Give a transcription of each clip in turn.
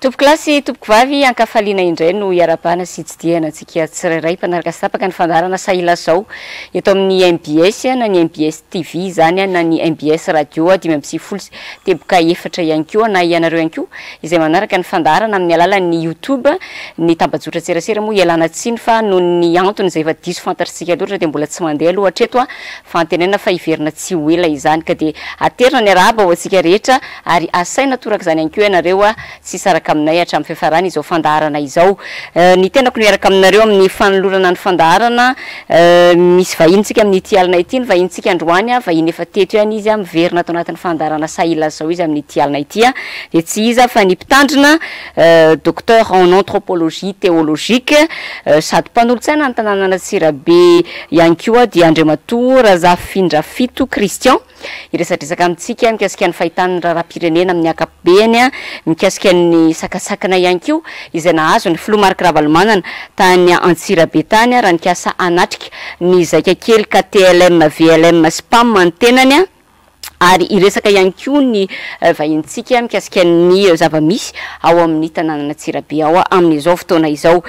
Tompoko lasy tompoko vavy ankafaliana indray no iarabana sy tsidihana antsika tsirairay mpanaraka sy tapaka ny fandarana sahila zao eto amin'ny MBS na ny MBS TV zany na ny MBS radio 5 teboka efatra ihany koa na ianareo ihany koa izay manaraka ny fandarana amin'ny alalan'ny YouTube ny tambazotra tserasera moa ialana tsiny fa no ny antony izay efa diso fantatritsika loatra dia mbola tsy mandeha aloha hatreto fa antenena fa iverina tsy ho ela izany ka dia aterina ny arahaba ho antsika rehetra ary asaina toraka zany ihany koa ianareo tsy saraka aminay hatramin'ny fiafarany izao fandaharana izao ny tenako niaraka aminareo amin'ny fanolorana ny fandaharana misy vahintsika amin'ny tialina ity ny vahintsika androany vahiny efa teto ihany izy miverina ato anatin'ny fandaharana sahila zao izy amin'ny tialina ity dia tsy iza fa ny mpitandrina docteur en anthropologie théologique sady mpanolotsaina ny tanàna Tsirabe ihany koa dia Andriamatoa Razafindrafito Christian iresadresaka amintsika mikasika ny fahitany raharam-pirenena amin'ny ankapobeny mikasika ny sakasakana ihany koa izay nahazo ny Filoha Marc Ravalomanana tany Antsirabe tany raha nikasa anatrika ny zaika kely KTLM VLM SPAM ny tenany ary iresaka ihany koa ny vahintsika mikasika ny zava-misy ao amin'ny tanàna Tsirabe ao amin'izao fotoana izao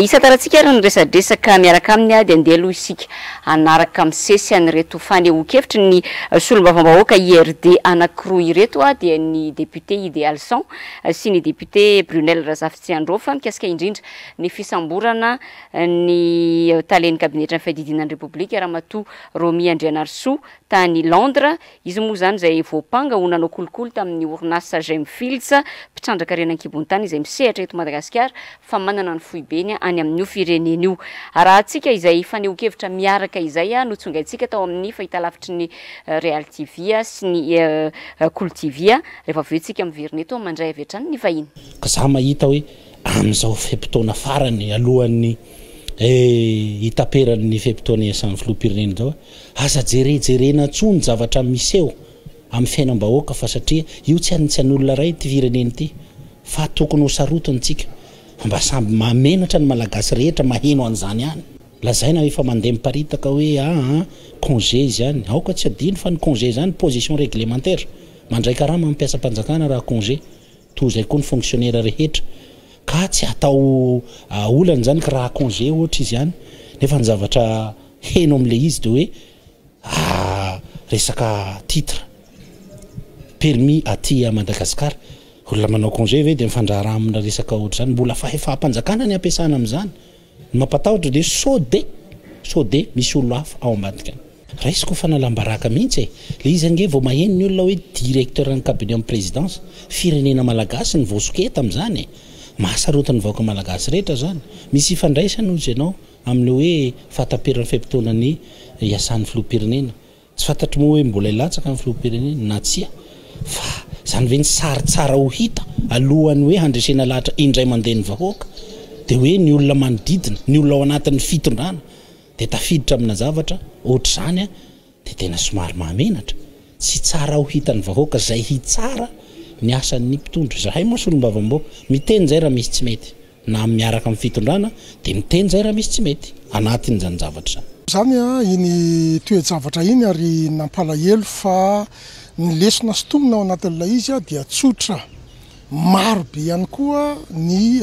isataratsika ary ny resadresaka miaraka aminy dia andeha aloha isika anaraka misesy an'ireto fanehoan-kevitry ny solombavambahoaka IRD anankiroa ireto dia ny député Idéalson sy ny député Brunel Razafitsiandrofa mikasika indrindra ny fisamborana ny talen'ny kabinetra ny fahadidianan'ny Repoblika Ramatoa Romy Andrianarsoa tany Londres izy moa zany zay voapanga ho nanao kolokolo tamin'ny orinasa Gemfields mpitrandraka renan-kibon-tany izay misehatra eto Madagasikara fa manana ny foibeny any amin'io firenena io arahantsika izay fanehoan-kevitra miaraka izay no tsongaitsika tao amin'ny fahitalavitry ny Real TV sy ny Cool TV rehefa avy eo tsika miverina eto mandray avy hatrany ny vahiny ka za mahita hoe amin'izao fepitoana farany alohan'ny itaperan'ny fepitoana iasan'ny filoham-pirenena zao asa jerejerena tsony zavatra miseho amin'ny fiainam-bahoaka fa satria io tsy an'olona ray ty firenena ity fa tokony ho sarotontsika mba samby mamenatra ny malagasy rehetra maheno an'izany ihany lazaina efa mandeha miparitaka hoe congé zany aoka tsy adino fa ny congé zany position réglementaire mandray karaha mampiasa mpanjakana raha congé toy izay koa ny fonctionnaire rehetra ka tsy atao olana zany ka raha congé ohatra izy ihany nefa ny zavatra heno amin'le izy dia hoe resaka titre permis aty à Madagascar olona manao congé ve dia mifandraharaha amina resaka ohatra zany mbola fahefa-mpanjakana ny ampiasana amin'izany ny mampatahotra dia sode misy olo hafa ao ambadika raha izy koa fanalambaraka mihitsy le izy ange vao maheno ny olona hoe directeur ny cabinet amin'ny présidence firenena malagasy ny voasoketa amin'izany mahasarotany vahoaka malagasy rehetra zany misy ifandraisana ozy ianao amin'ny hoe fahataperan'ny fepitoanany iasan'ny filoham-pirenena tsy fantatry moa hoe mbola ilatsaka ny filoham-pirenena na tsia fa zany ve ny sary tsara ho hita alohany hoe handresena lahatra indray mandeha ny vahoaka dia hoe ny olona manodidina ny olona ao anatin'ny fitondrana dia tafiditra amina zavatra ohatra zany dia tena somary mahamenatra tsy tsara ho hitany vahoaka zay hitsara ny asan'ny mpitondra zahay moa solombavam-bahoaka miteny zay raha misy tsy mety na miaraka amin'ny fitondrana dia miteny zay raha misy tsy mety anatin'izany zavatra zany iny toe-javatra iny ary nampalahelo fa ny lesona sotomina ao anatin'ilay izy dia tsotra maro be ihany koa ny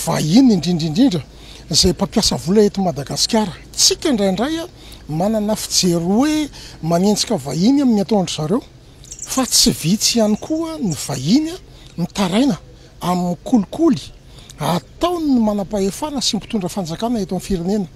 vahiny indrindraindrindra izay mpampiasa vola eto Madagasikara tsika indraindray manana fijery hoe manenjika vahiny amin'ny ataondry zareo fa tsy vitsy ihany koa ny vahiny mitaraina amin'ny kolikoly ataony manam-pahefana sy mpitondra fanjakana eto amin'ny firenena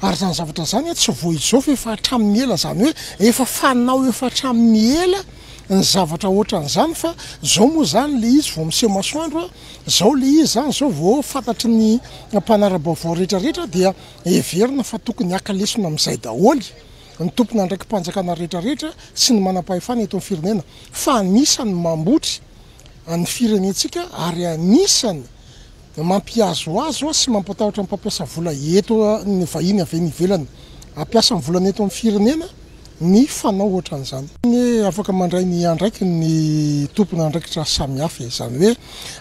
ary zany zavatra zany tsy voizofy efa hatramin'ny ela zany hoe efa fanao efa hatramin'ny ela ny zavatra ohatran'izany fa zao moa zany le izy vao miseho masoandro zao le izy zany zao vao fantatry ny mpanara-baovao rehetrarehetra dia everina fa tokony hakalesona amin'izay daholy ny tompona ndraiky mpanjakana rehetrarehetra sy ny manam-pahefana eto amin'ny firenena fa anisany mambotry ny firenentsika ary anisany mampiazoazo sy mampatahotra ny mpampiasa vola eto ny vahiny avy ny ivelany ampiasa ny volana eto amin'ny firenena ny fanao ohatran'izany ny afaka mandray ny andraiky ny tompona andraikitra samihafa izany hoe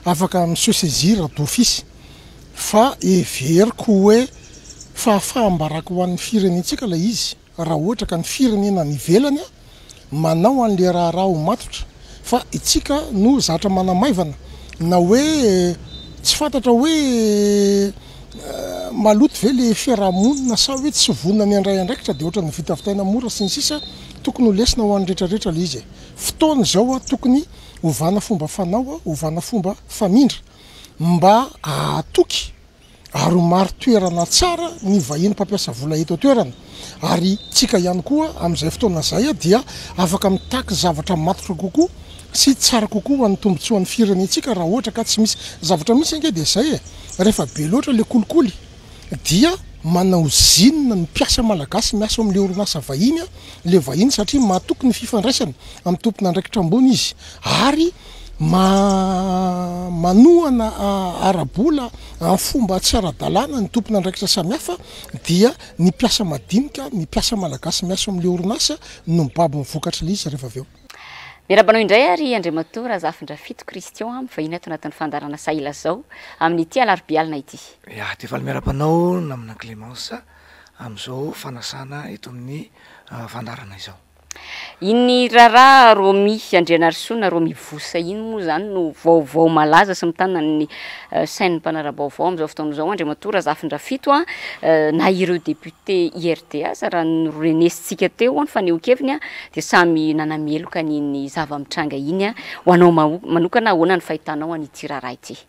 afaka misesaisir d'office fa everiko hoe fahafahambaraka ho an'ny firenentsika ilay izy raha ohatra ka ny firenena ny ivelany manao an'le raharaha ho matotra fa itsika no zatra manamaivana na hoe tsy fantatra hoe maloto ve le fiarahamonina sa hoe tsy vonina ny andray andraikitra de ohatra ny vita vitaina mora sy ny sisa tokony ho lesina ho an'ny rehetrarehetra le izy fotoana zao a tokony ovana fomba fanao a ovana fomba famindra mba atoky ary maro toerana tsara ny vahiny mpampiasa vola eto toerana ary tsika ihany koa amin'izay fotoana zay a dia afaka mitaky zavatra matotra kokoa sy tsara kokoa ho an'ny tombontsoan'ny firenentsika raha ohatra ka tsy misy zavatra misy ange de zay e rehefa be loatra le kolikoly dia manao zinina ny mpiasa malagasy miasa amin'le orinasa vahiny a le vahiny satria mahatoky ny fifandraisana amin'ny tompona andraikitra ambony izy ary manohana arabola amin'ny fomba tsy ara-dalàna ny tompona andraikitra samihafa dia ny mpiasa madinika ny mpiasa malagasy miasa amin'le orinasa no mibaby mivokatra le izy rehefa avy eo miarabanao indray ary Andriamatoa Razafindra Fito Christian mivahiny ato anatin'ny fandarana Sahila zao amin'ity alarbialina ity. Ya, ty valy miarabanao namina Clémence amin'izao fanasana eto amin'ny fandarana izao. Iny rara Romy Andrianarisoa Romy Vosa iny moa zany no vaovao malaza sy mitana ny sain'ny mpanara-baovao amin'izao fotoana izao Andriamatoa Razafindra Fito na ireo député IRTS raha norenesitsika teo ny faneho-keviny dia samy nanameloka ny zava-mitranga iny ho anao manokana ahoana ny fahitanao an'ity rara ity.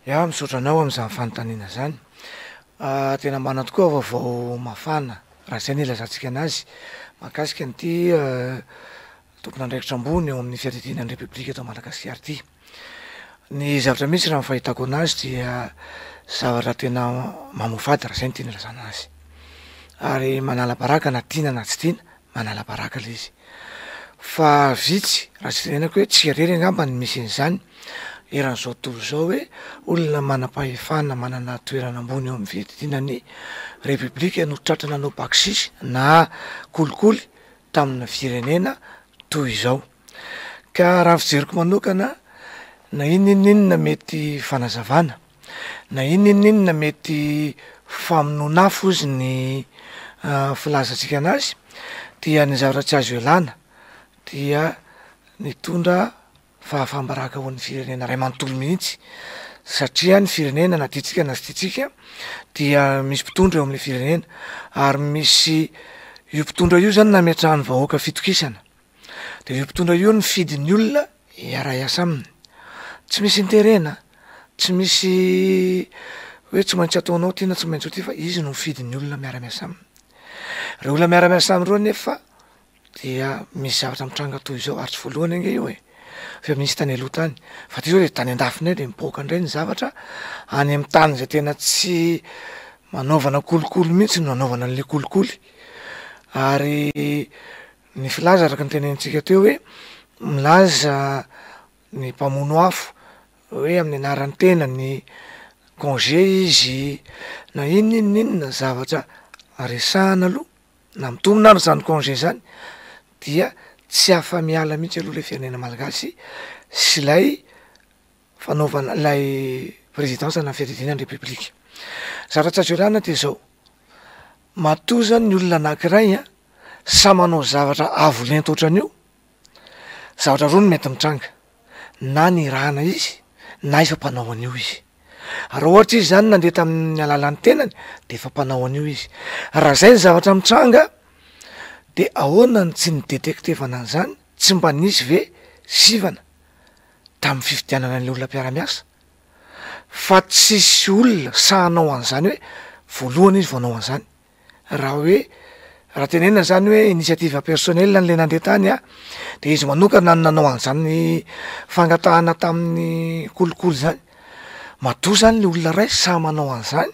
Ya, misaotra anao amin'izany fanontaniana zany. Tena mana tokoa vaovao mafana raha zay ny ilazantsika anazy mahakasika an'ity tompona andraikitra ambony eo amin'ny fiadidinan'ny Repoblika eto Madagasikara ity. Ny zavatra misy raha fahitako anazy dia zavatra tena mamofady raha zay ny tiana ilazana azy. Ary manala baraka na tiana na tsy tiana, manala baraka le izy. Fa vitsy raha tsy tenenako hoe tsy irery angamba ny misy an'izany eran'izao tontolo izao hoe olona manam-pahefana manana toerana ambony eo amin'ny fiadidinan'ny Repoblika no tratrana nanao bakisisy na kolikoly tamina firenena toy izao. Ka raha fijeriko manokana na inona mety fanazavana na inona mety famononafo izy ny filazantsika anazy dia ny zavatra tsy azo ialana dia nitondra fahafambaraka ho an'ny firenena ray manontolo mihitsy satria ny firenena na tiatsika na tsy tiatsika dia misy mpitondra eo amin'ny firenena ary misy io mpitondra io zany nametrahany vahoaka fitokisana de io mpitondra io ny fidin'ny olona iara-iasa aminy tsy misy interena tsy misy hoe tsy maintsy ataonao ty na tsy maintsy ho ty fa izy no fidin'ny olona miara-miasa aminy re olona miara-miasa aminy reo nefa dia misy zavatra mitranga toy izao ary tsy voalohany ange io e fa misy tany aloha tany fa ty zao de tany andafiny de mipoaka indray ny zavatra any amin'ny tany zay tena tsy manaovana kolikoly mihitsy no anaovana an'le kolikoly ary ny filaza araka ny tenentsika teo hoe milaza ny mpamono afo hoe amin'ny anaran'ny tena ny congé izy na inona zavatra resahana aloha na mitomina ary zany congé zany dia tsy afa miala mihitsy aloha le firenena malagasy sy lay fanaovana lay présidence na fiadidinan'ny Repoblika. Zavatra tsy azo ialana dia zao matoa zany ny olona anankiray sa manao zavatra avolento ohatran'io zavatra roa no mety mitranga na ny rahana izy na efa mpanao an'io izy. Raha ohatra izy zany nandeha tamin'ny alalan'ny tenany de efa mpanao an'io izy. Raha zay ny zavatra mitranga de ahoana ny tsy ny detektevana an'izany tsy mba nisy ve sivana tamin'ny fifidianana an'le olona mpiara-miasa fa tsisy olona sahanao an'izany hoe voalohany izy vanao an'izany raha hoe raha tenenina zany hoe initiative personnel n'le nandeha tany de izy manokana nanao an'izany fangatahana tamin'ny kolikoly zany matoa zany le olona ray sa manao an'izany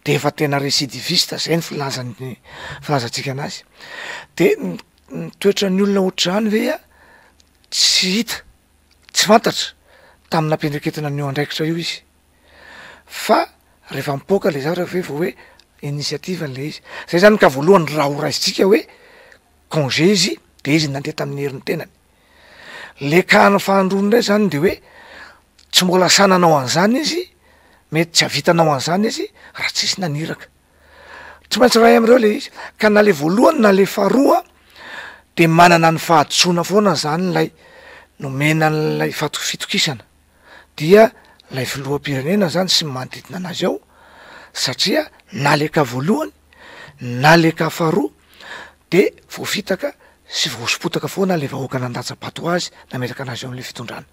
de efa tena récidiviste zay ny filazantsika anazy de ny toetran'ny olona ohatrany ve tsy hita tsy fantatra tamina ampendreketina n'io andraikitra io izy fa rehefa mipoaka le zavatra ve vao hoe initiative le izy zay zany ka voalohany raha ho raisitsika hoe congé izy de izy nandeha tamin'ny herin'ny tenany le kahana fahandrony ndray zany de hoe tsy mbola sananao an'izany izy mety tsy havitanao an'izany izy raha tsisy naniraka tsy maintsy ray am'ireo le izy ka na le voalohany na le faharoa de manana ny fahadisoana foana zany lay nomena n'lay fitokisana dia lay filoham-pirenena zany sy manodidina anazy ao satria naleka voalohany naleka faharoa de voafitaka sy voaspotaka foana le vahoaka nandaja-bato azy nametaka anazy eo am'le fitondrana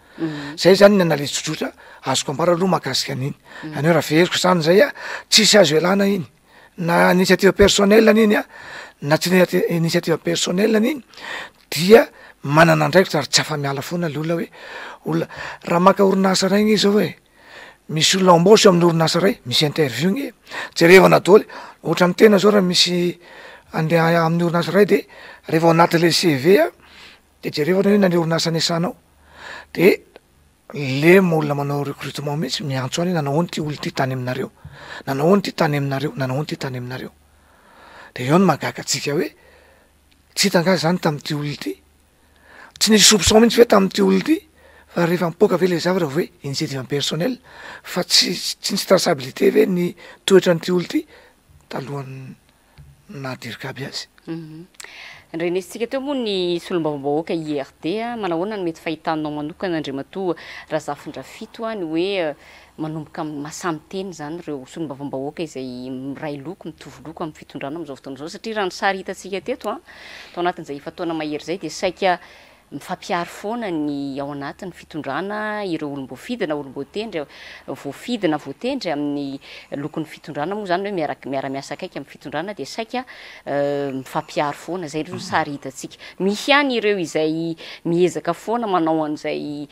zay zany ny analizy tsotsotra azoko ambara aloha mahakasika an'iny any hoe raha veriko zany zay a tsisy azo elana iny na initiative personnel n'iny a na tsy initiative personnel n'iny dia manana andraikitra ary tsy afa-miala foana le olona hoe olona raha maka orinasa ray gny zao hoe misy olona embauche amin'ny orinasa ray misy interview gny jerevana daholo ohatra amin'ny tena zao raha misy andeha amin'ny orinasa ray de rehefa ao anaty le CV a de jerevana hoe nany orinasa niasanao de le olona manao recrutement mihitsy miantso any nanao ty olo ty tany aminareo nanao ty tany aminareo nanao ty tany aminareo de eo ny mahagaga atsika hoe tsy hitanga zany tamin'ity olo ty tsy nisy soupçon mihitsy ve tamin'ity olo ty fa rehefa mipoka ve le zavatra hoe initiative personnel fa tsy nisy traçabilité ve ny toetra n'ity olo ty talohany nadirika aby azy Renesitsika teo moa ny solombavam-bahoaka IRD manahoana no mety fahitanao manokana Andriamatoa Razafindra fito ny hoe manomboka masamy teny zany reo solombavam-bahoaka izay miray loko mitovy loko amin'ny fitondrana amin'izao fotoana izao satria raha ny sary hitantsika teto tao anatin'izay fotoana mahery zay de saika mifampiary foana ny ao anatin'ny fitondrana ireo olom-boafidy na olom-boatendry voafidy na voatendry amin'ny lokon'ny fitondrana moa zany hoe miara-miasa akaiky amin'ny fitondrana de saika mifampiary foana zay reo sary hitantsika misy ihany ireo izay miezaka foana manao an'izay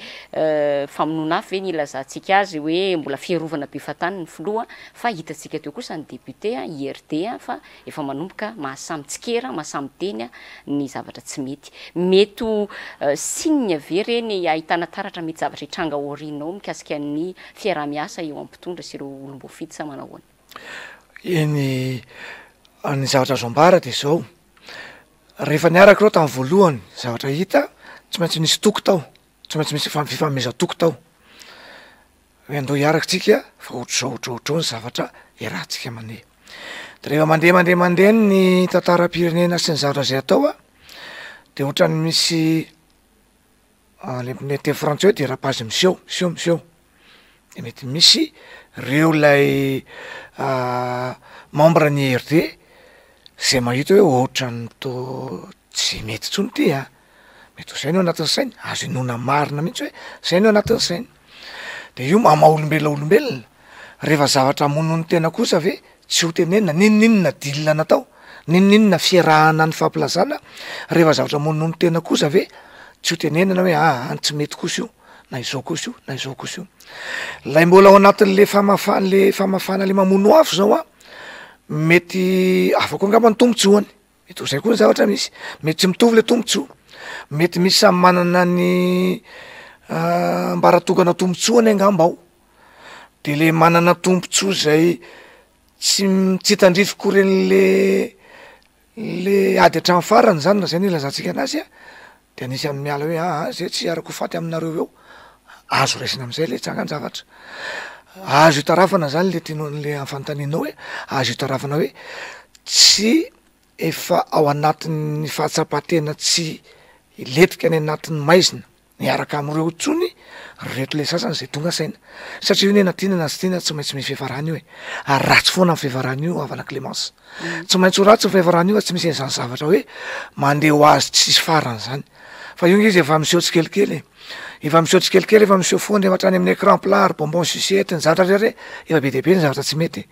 famonoana afy ve ny ilazantsika azy hoe mbola fiarovana be fatany ny filoha fa hitantsika teo kosa ny député IRD fa efa manomboka mahasamy tsikera mahasamy teny ny zavatra tsy mety signe ve reny ahitana taratra mety zavatra hitranga orinao mikasika ny fiaraha-miasa eo am-pitondra sy ireo olom-boafidy sa manao ahoana ny zavatra azo ambara de zao rehefa niaraka reo tamin'ny voalohany zavatra hita tsy maintsy misy toko tao tsy maintsy misy fifameza-toko tao hoe andao hiaraka tsika fa ohatr'izao ny zavatra iarahantsika mandeha de rehefa mandeha ny tantaram-pirenena sy ny zavatra zay atao de ohatrany misy le teny frantsay hoe dérapage miseho de mety misy reo lay membre ny IRD zay mahita hoe ohatrany to tsy mety tsony ty mety ho zay no anatin'ny sainy azo inona marina mihitsy hoe zay no anatin'ny sainy de io mamaha olombelona rehefa zavatra monony tena kosa ve tsy ho tenenina ninona dilina natao ninona fiarahana ny famplazana rehefa zavatra monony tena kosa ve tsy ho tenenana hoe tsy mety kosa io na izao kosa io lay mbola ao anatin'le famafana le mamono afo zao mety afaka angamba ny tombotsoany mety ho zay koa ny zavatra misy mety tsy mitovy le tombotsoa mety misy samy manana ny mbaratokana tombotsoany angamba ao de le manana tombotsoa zay tsy hitandrifiko reny le ady hatramin'ny farany zany na zay ny ilazantsika anazy de anisy amin'ny miala hoe zay tsy arako faty aminareo eo azo raisina am'izay le tsangany zavatra azo hitarafana zany le tian'le amfanotaninao hoe azo hitarafana hoe tsy efa ao anatin'ny fahatsapatena tsy iletika any anatin'ny maizina niaraka am'ireo tsony reto le sasany zay tonga saina satria io nena tiana na tsy tiana tsy maintsy misy fiafarany io ary ratsy foana amin'ny fiafarany io avana Clémence tsy maintsy ho ratsy ny fiafarany io tsy misy an'izany zavatra hoe mandeha ho azy tsisy farany zany fa io izy efa miseho tsikelikely efa miseho tsikelikely efa miseho foana rehefa hatrany amin'ny écran plat ary bonbon sucette ny zavatra rey efa be deabe ny zavatra tsy mety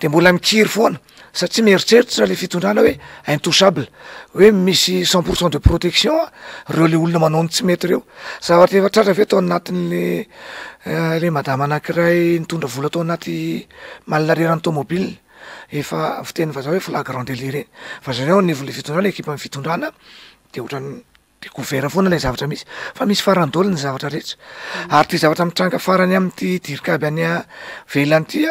de mbola mikiry foana satria mieritreritra le fitondrana hoe intouchable hoe misy 100% de protection reo le olona manao ny tsy mety reo zavatra efa tratra ve tao anatin'le le madama anankiray nitondra vola tao anaty malalerany tomobile efa fiteny vazaha hoe flagrant délit reny fa zareo nivo le fitondrana ekipa amin'ny fitondrana de ohatrany découvert foana lay zavatra misy fa misy farandolo ny zavatra rehetra ary ty zavatra mitranga farany amin'ty dirikaby any velany ty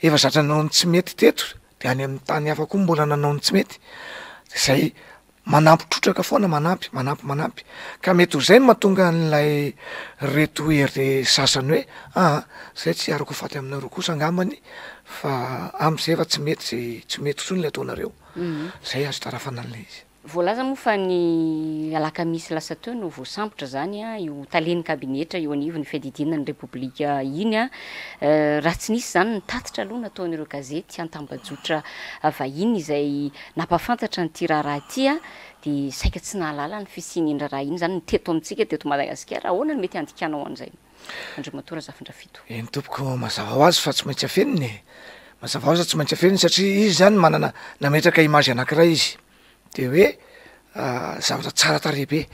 efa zatra nanao ny tsy mety teto de any amin'ny tany hafa koa mbola nanao ny tsy mety zay manampy trotraka foana manampy ka mety ho zay no mahatonga n'lay reto IRD sasany hoe zay tsy arako faty aminareo kosa angambany fa am'izay efa tsy mety tsony le ataonareo zay azo tarafana an'le izy voalaza moa fa ny alakamisy lasa teo no voasambotra zany a io taleny kabinetra io anivo ny fiadidinany repoblika iny a raha tsy nisy zany ny tatitra aloha nataon'ireo gazety antambajotra vahiny izay napafantatra ny ty raharaha ty a de saika tsy nahalala ny fisian'indra raha iny zany ny teto amintsika teto Madagasikara ahoana ny mety andikanao an'izay andriamatora zafindrafito ny tompoko mazava ho azy fa tsy maintsy afeniny mazava ho azy tsy maintsy afeniny satria izy zany manana nametraka image anankiray izy de hoe zavatra tsara tarehibe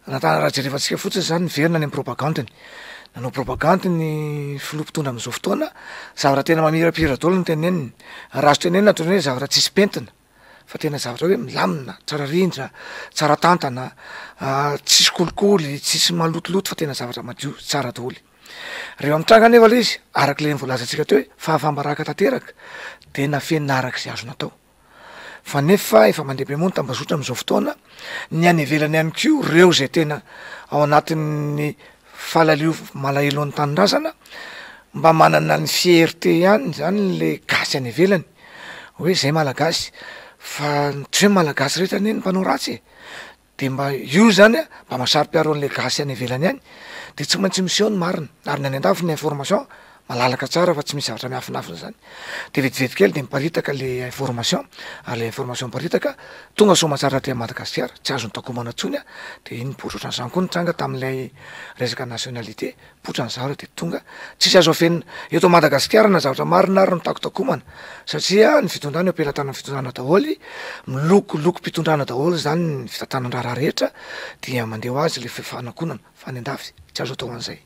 natana raha jerefantsika fotsiny zany niverina any amin'ny propagandiny nanao propagande ny filompitondra am'izao fotoana zavatra tena mamirapira daholo ny teneniny raha zo tenenina toy ny hoe zavatra tsisy pentina fa tena zavatra hoe milamina tsara rindra tsara tantana tsisy kolikoly tsisy malotoloto fa tena zavatra madio tsara daholy reo ami'tranga nefa le izy arak'le nyvoalazantsika teo hoe fahafambaraka tanteraka de nafenina araka izay azo natao fa nefa efa mandeha be moa ny tambazotra am'izao fotoana ny any ivelany ihany ko reo zay tena ao anatin'ny fahalalio malahelo ny tanindrazana mba manana ny fierté ihany zany le gasy any ivelany hoe zay malagasy fa tsy hoe malagasy rehetra ny mpanao ratsy de mba io zany a mba masarym-piaroan'le gasy any ivelany ihany de tsy maintsy miseo ny marina ary ny any an-dafy ny information malalaka tsara fa tsy misy zavatra miafinafina zany de vetivety kely de miparitaka le information ary le information miparitaka tonga somatsara ty Madagasikara tsy azony takomana tsony a de iny potra ohatran'izany koa nitranga tamin'ilay resaka nationalité potra ny zavatra de tonga tsisy azo afenina eto Madagasikara na zavatra marina ary mitakotakomana satria ny fitondrana ampelatana ny fitondrana daholy milokoloko mpitondrana daholo zany ny fitantanandraha rehetra dia mandeha ho azy le fifanakonana fa ny andafy tsy azo atao an'izay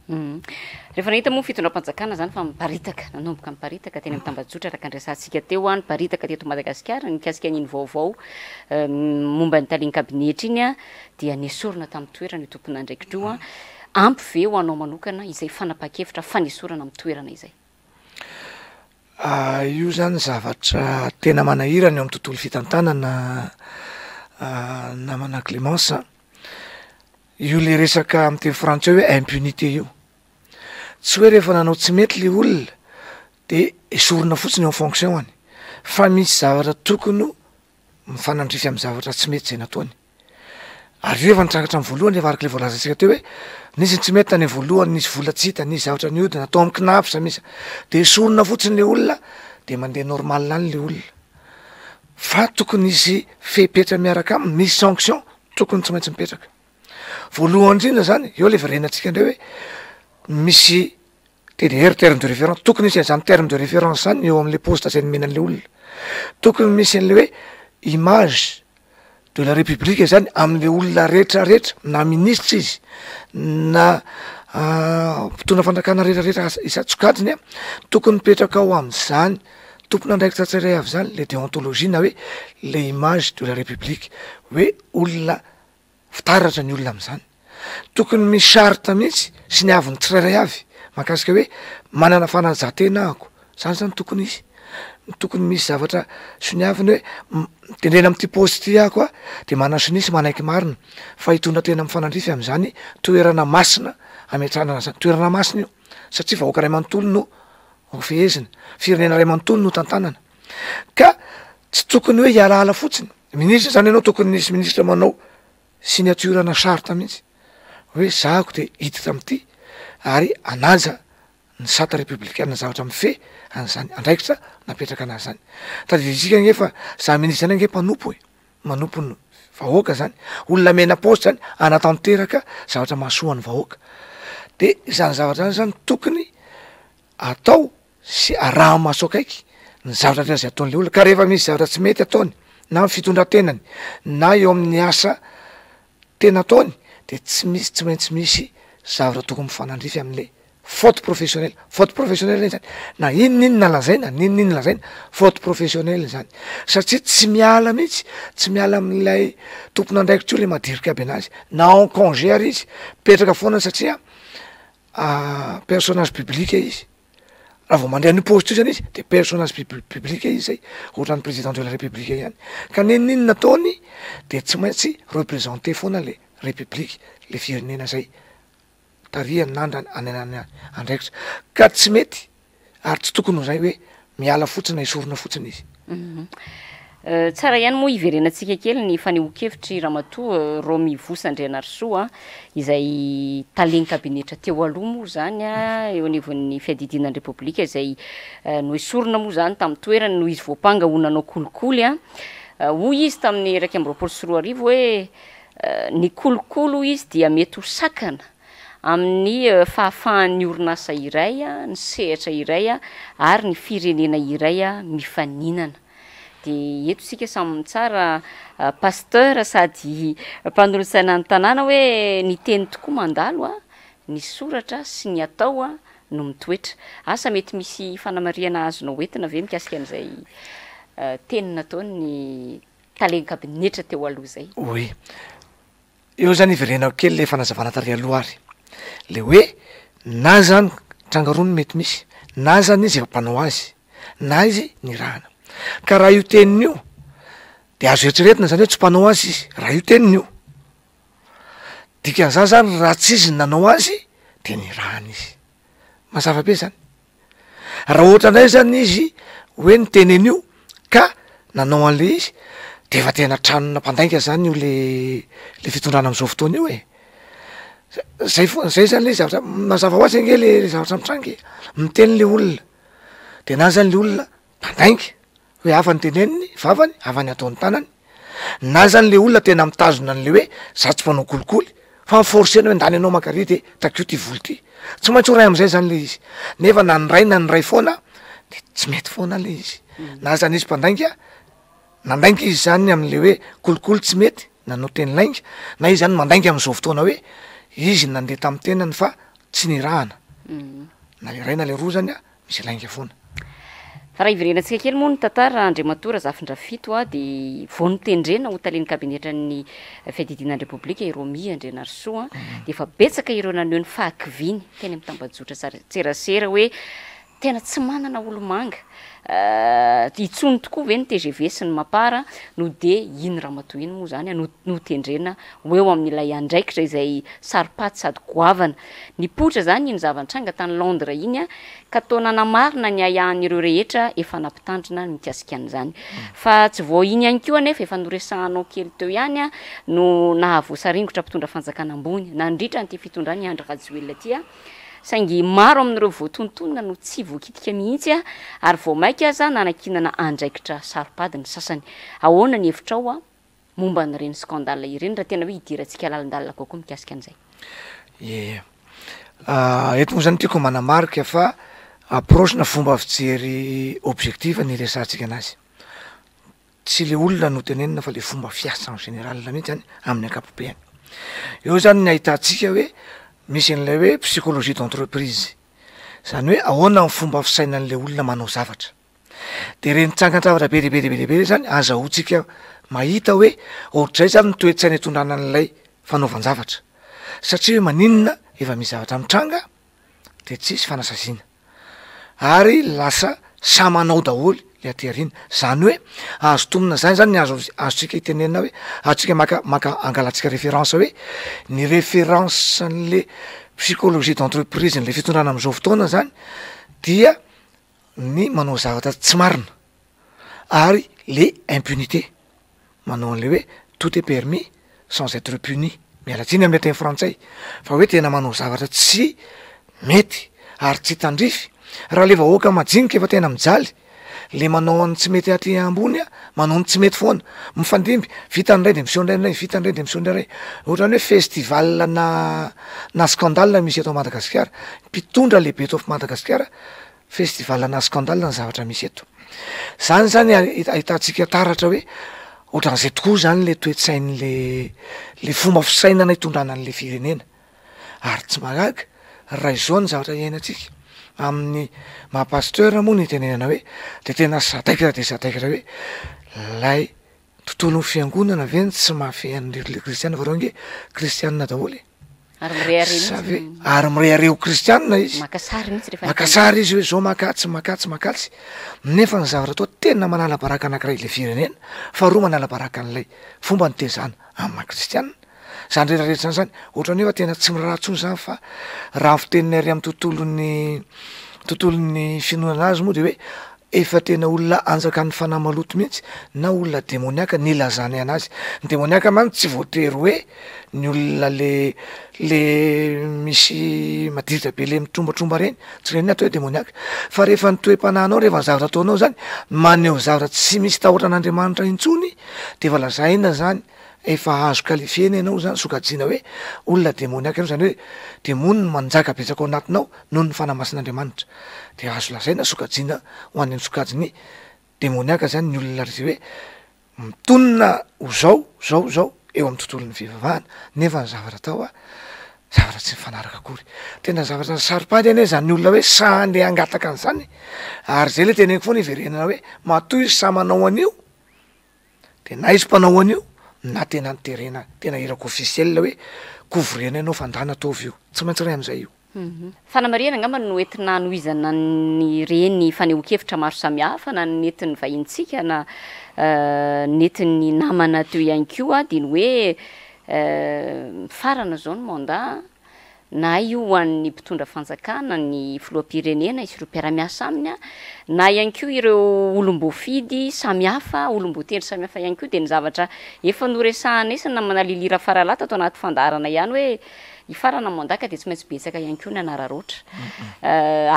rehefa nahita moa fitondram-panjakana zany fa miparitaka nanomboka miparitaka teny amin'ny tambajotra araka andresantsika teo a niparitaka teto Madagasikara nikasika an'iny vaovao momba ny taleny kabinetra iny a dia nesorina tamin'ny toerana io tompona andraikitra io a ampy ve ho anao manokana izay fanapa-kevitra fanesorana amin'ny toerana izay io zany zavatra tena manahirana eo amin'ny tontolo fitantanana namana Clémence io le resaka amin'ny teny frantsay hoe impunité io tsy hoe rehefa nanao tsy mety le olona de esorina fotsiny eo amin'ny fonctionny fa misy zavatra tokony mifanandrify amin'ny zavatra tsy mety zay nataony ary io efa nitrangatra amin'ny voalohany efa araka le voalazantsika teo hoe nisy tsy mety tany voalohany nisy vola tsy hita nisy zavatra niodina atao amin'ny kinapy sa misy de esorina fotsiny le olona de mandeha normal any le olona fa tokony nisy fepetra miaraka aminy misy sanction tokony tsy maintsy mipetraka voalohany indrindra zany eo le verenantsika indray hoe misy TDR terme de référence tokony misy an'izany terme de référence zany eo amin'le poste zay nomenan'le olona tokony misy an'le hoe image de la république zany amin'le olona rehetrarehetra na ministre izy na mpitondra fandrakana rehetrarehetra isa-tsokajiny a tokony mipetraka ao amin'izany tompona andraikitra tsirairay avy zany le déontologie na hoe le image de la république hoe olona fitaratra ny olona amin'izany tokony misy sarita mihitsy sy ny aviny tsirairay avy mahakasika hoe manana fanajatena ako zany zany tokony izy tokony misy zavatra soniaviny hoe tendrena amin'ity poste ty ako a de manana sinisy manaiky marina fa hitondra tena mifanandrify am'izany toerana masina ametrahana zany toerana masina io satria vahoaka ray manontolo no fehezina firenena ray manontolo no tantanana ka tsy tokony hoe hialaala fotsiny ministra zany ianao tokony nisy ministra manao signaturana sarita mihitsy hoe zahako de hiditra am'ity ary anaja ny sata républicaine zavatra mife an'izany andraikitra napetraka anazy zany tadiditsika ngefa za ministra any nge mpanompo manompo ny vahoaka zany olona mena poste zany anatanteraka zavatra mahasoan'ny vahoaka de zany zavatra zany zany tokony atao sy araha maso akaiky ny zavatra tena zay ataon'le olona ka rehefa misy zavatra tsy mety ataony na fitondrantenany na eo amin'ny asa tena ataony de tsy maintsy misy zavatra tokony mifanandrify amin'le faute professionnelle zany na inon'iny nalazaina ninon'iny lazaina faute professionnelle zany satria tsy miala mihitsy tsy miala amin'ilay tompona andraikitra io le madirika aby anazy na en congé ary izy petraka foana satria personnage public izy raha vao mandeha ny poste io zany izy de personnage public izy zay ohatra ny président de la république ihany ka ninon'iny nataony de tsy maintsy représenter foana le république le firenena zay tariany nandra anenany andraikitra ka tsy mety ary tsy tokony ho zay hoe miala fotsiny na esorina fotsiny izy Tsara ihany moa iverenantsika kely ny fanehoan-kevitry ramatoa Romy Vosandrianarsoa izay talegny kabinetra teo aloha moa zany eo anivon'ny fiadidinan'ny repoblika izay noesorona moa zany tamin'ny toerany no izy voapanga ho nanao kolikoly hoy izy tamin'ny 2024 hoe ny kolokolo izy dia mety ho sakana amin'ny fahafahan'ny orinasa iray ny sehatra iray ary ny firenena iray mifaninana. De eto sika samy tsara pasteur sady mpanorotsaina ny tanàna hoe ny teny tokoa mandalo ny soratra sy ny atao no mitoetra. Asa mety misy fanamariana azonao entina ve mikasika an'izay teny nataony talegny kabinetra teo aloha zay? Oui. Eo zany iverenako kely le fanazavana tary aloha ary. Le hoe na zany trangarony mety misy, na zany izy efa mpanao azy, na izy ny rahana. Ka raha io teniny io de azo eritreretina zany hoe tsy mpanao azy izy raha io teniny io. Dikan'izany zany raha tsy izy nanao azy de ny rahana izy. Mazava be zany. Raha ohatra ndray zany izy hoe ny teneny io ka nanao an'le izy de efa tena tranona mpandainga zany io le fitondrana am'izao fotoana io zay zany le zavatra mazava ho azy ange le zavatra mitrangy miteny le olona de na zany le olona mpandainga hoe afa ny teneniny vavany afa ny ataony tanany na zany le olona tena mitazona an'le hoe za tsy mpanao kolikoly fa miforcena hoe ndany anao makary de takio ty volo ty tsy maintsy ho ray am'izay zany le izy nefa na ny ray foana de tsy mety foana le izy na zany izy mpandainga nandainga izy zany am'le hoe kolikoly tsy mety nanao teny lainga na izy zany mandainga am'izao fotoana hoe izy nandeha tamin'ny tenany fa tsy nirahana na le ray na le roa zany misy lainga foana. Fa raha iverenantsika kely moa ny tantara Andriamatora Zafindrafito de vao nitendrena ho talegny kabinetra ny fiadidinan'ny repoblika Romy Andrianarsoa de efa betsaka ireo naneho ny fahakiviny teny amin'ny tambajotra tserasera hoe tena tsy manana olo-manga itsony tokoa ve ny TGV sy ny mapara no de iny ramatoa iny moa zany no tendrena ho eo amin'ilay andraikitra izay saropaty sady goavana nipotra zany iny zavantranga tany Londres iny ka tao nanamarina ny ayahan'ireo rehetra efa nampitandrina mikasika an'izany fa tsy vao iny ihany koa anefa efa noresahanao kely teo ihany no nahavoasaringotra mpitondra fanjakana ambony nandritra n'ity fitondrany Andry Rajoelina ty saingy maro amin'ireo voatontonona no tsy voakitika mihitsy ary vao maika aza nanakinana andraikitra saropady ny sasany. Ahoana ny hevitrao momba n'ireny scandale ireny raha tena hoe hidirantsika lalandalina kokoa mikasika an'izay? Eto moa zany tiako manamarika fa approche na fomba fijery objectif ny resantsika anazy. Tsy le olona no tenenina fa le fomba fiasa en général mihitsy zany amin'ny ankapobeny. Eo zany ny ahitantsika hoe misy an'ilay hoe psychologie d'entreprise zany hoe ahoana ny fomba fisainan'le olona manao zavatra de reny tsangan-javatra be lehibe zany azahoantsika mahita hoe ohatr'izay zany ny toe-tsaina itondrana an'ilay fanaovan-javatra satria hoe maninona efa misy zavatra mitranga de tsisy fanasaziana ary lasa samanao daholy le atyarina zany hoe azo tomina zany azontsika hitenena hoe azontsika maka angalatsika référence hoe ny référence n'le psychologie d'entreprise n'le fitondrana am'izao fotoana zany dia ny manao zavatra tsy marina ary le impunité manao an'le hoe tout est permis sans être puni mialatsiny amin'ny teny frantsay fa hoe tena manao zavatra tsy mety ary tsy tandrify raha le vahoaka majinika efa tena mijaly le manao any tsy mety aty ambony manao ny tsy mety foana mifandimby vita ndray de miseho ndray vita ndray de miseho ndray ohatrany hoe festival na scandale misy eto Madagasikara mpitondra lehibe eto Madagasikara festival na scandale ny zavatra misy eto zany ahitantsika taratra hoe ohatran'izay tokoa zany le toe-tsainy le fomba fisainana hitondrana an'le firenena ary tsy magaga raha izao ny zavatra iainantsika amin'ny mahapasteur moa ny tenenana hoe de tena sadaikatra de sadaikatra hoe lay tontolon'ny fiangonana ve tsy mahafehy an'le kristiana fa reo nge kristianina daholy ary mirehareo kristianina izy makasary izy hoe zao makatsy nefa ny zavatra toa tena manala baraka anankiray le firenena fa roa manala baraka an'ilay fomba ny tezana amin'ny kristianina zany rehetrarehetra zany ohatrany efa tena tsy mirahatsony zany fa raha fitenina ary amin'ny tontolon'ny finoana azy moa de hoe efa tena olona anjaka ny fanahy maloto mihitsy na olona demoniaka nilazany anazy. Ny demoniaka mamy tsy voatery hoe ny olona le misy madiritra be le mitrombatromba reny tsy reny atao hoe demoniaka fa rehefa nytoem-panahinao rehefa ny zavatra ataonao zany maneho zavatra tsy misy tahotra an'Andriamanitra intsony de efa lazaina zany efa azo kalifiena ianao zany sokajiana hoe olona demoniaka ianao zany hoe demony no manjaka betsaka ao anatinao noho ny fanahy masin'Andriamanitra de azo lazaina sokajiana ho an'ny sokajiny demoniaka zany ny olona ry hoe mitonona ho zao eo amin'ny tontolon'ny fivavahana nefa ny zavatra atao zavatra tsy mifanaraka akory tena zavatra saripady ane zany olona hoe sa le angataka an'izany ary zay le teneniko foana iverenana hoe matoy izy sa manao an'io de na izy mpanao an'io na tena niterena tena irako ofisiel hoe kovrena ianao fandana ataovy io tsy maintsy ray am'izay io. Fanamariana angamba no entina noizana ny reny fanehoan-kevitra maro samihafa na nentin'ny vahintsika na nentin'ny namana teo ihany koa de ny hoe farana zao ny mandat na io an'ny mpitondra fanjakana ny filoham-pirenena isy ireo mpiara-miasa aminy na ihany koa ireo olom-boafidy samihafa olom-botendry samihafa ihany koa de ny zavatra efa noresahana esana manalilira faralata atao anaty fandarana ihany hoe ifarana mandaka de tsy maintsy betsaka ihany koa ny anararoatra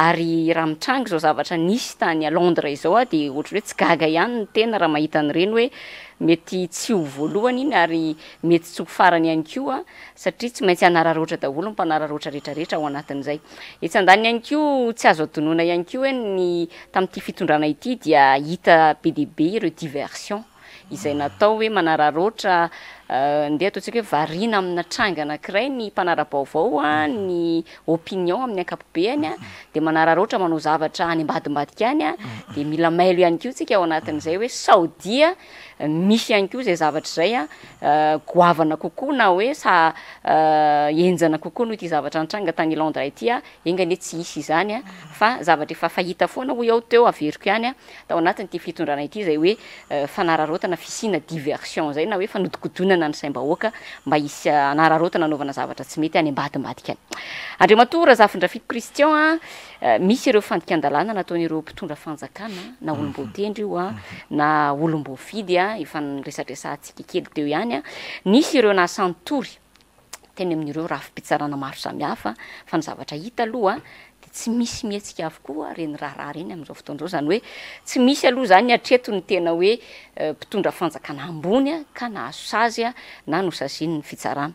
ary raha mitrango zao zavatra nisy tany a Londres izao de ohatra hoe tsy gaga ihany ny tena raha mahita an'ireny hoe mety tsy ho voalohany iny ary mety tsy ho farany ihany koa satria tsy maintsy anararoatra daholo ny mpanararoatra rehetrarehetra ao anatin'izay etsy andany ihany koa tsy azo adonoina ihany koa hoe ny tamin'ity fitondrana ity dia hita be de be ireo diversion izay natao hoe manararoatra ndeha ataontsika hoe variana amina tranga anankiray ny mpanara-baovao ny opinion amin'ny ankapobeny de manararoatra manao zavatra any ambadimbadika any de mila mailo ihany koa tsika ao anatin'izay hoe saodia misy ihany koa zay zavatra zay goavana kokoa na hoe sa enjana kokoa noho ity zavatra antranga tany Londres ity engane tsy isy izany fa zavatra efa fahita foana ho ao teo averiko ihany tao anatin'ity fitondrana ity zay hoe fanararotana fisina diversion zay na hoe fanodikodonana ny saim-bahoaka mba hisy anararotana anaovana zavatra tsy mety any ambadimbadika any. Andriamatora Zafindrafito Christian misy ireo fandikan-dalàna nataon'ireo mpitondra fanjakana na olom-boatendry io na olom-boafidy efa niresadresantsika kely teo ihany nisy ireo nasantory teny amin'ireo rafi-pitsarana maro samihafa fa ny zavatra hita aloha de tsy misy mihetsika avokoa reny raharaha reny amin'izao fotoan'izao zany hoe tsy misy aloha zany hatreto ny tena hoe mpitondra fanjakana ambony ka nahazo sazy na nosaziny ny fitsarana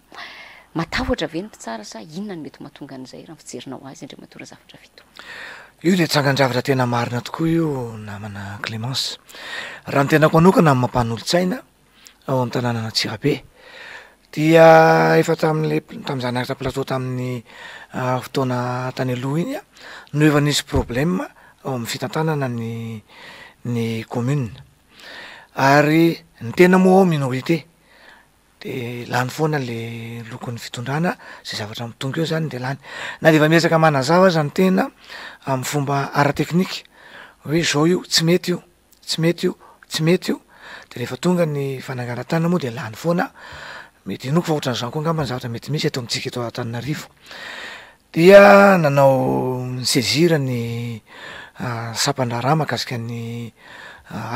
matahotra ve ny mpitsara sa inona ny mety mahatonga an'izay raha fijerinao azy Andriamatora Zafindrafito? Io de tsangan-javatra tena marina tokoa io namana Clémence raha ny tenako manokana amin'ny mampanolo-tsaina ao amin'ny tanànana Tsirabe dia efa tam'izany aritra plateau tamin'ny fotoana tany aloha iny no efa nisy problème ao amin'ny fitantanana ny commune ary ny tena moa ao minorité de lany foana le lokon'ny fitondrana zay zavatra mitonga eo zany de lany na de efa miezaka manazava zany tena amin'ny fomba ara-teknika hoe zao io tsy mety io tsy mety io tsy mety io de rehefa tonga ny fanangaran-tany moa de lany foana mety inoko fa ohatran'izany koa angamba ny zavatra mety misy eto amintsika eto Antananarivo dia nanao ny saisir ny sampandra mahakasika ny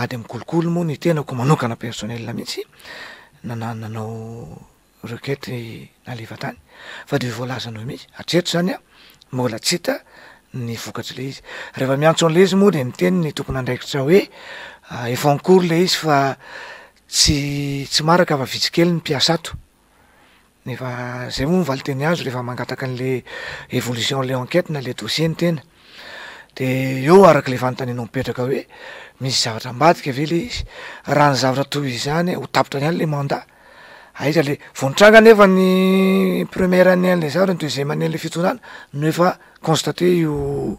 ady amin'ny kolokolo moa ny tenako manokana personnel mihitsy nanao requête nalefa tany fa de voalaza anao mihitsy hatreto zany mbola tsy hita ny vokatry le izy rehefa miantso an'le izy moa de miteny ny tompony andraikitra hoe efa en cours le izy fa tsy maraka fa vitsikely ny mpiasa ato nefa zay moa mivaly teny azo rehefa mangataka an'le évolution le enquête na le dossier ny tena de eo araka le fanontanianao mipetraka hoe misy zavatra ambadika ve le izy raha ny zavatra toy izany ho tapitra ihany le mandat aiza le voanitranga nefa ny première année an'le zavatra ny deuxième année an'le fitondrana no efa constaté io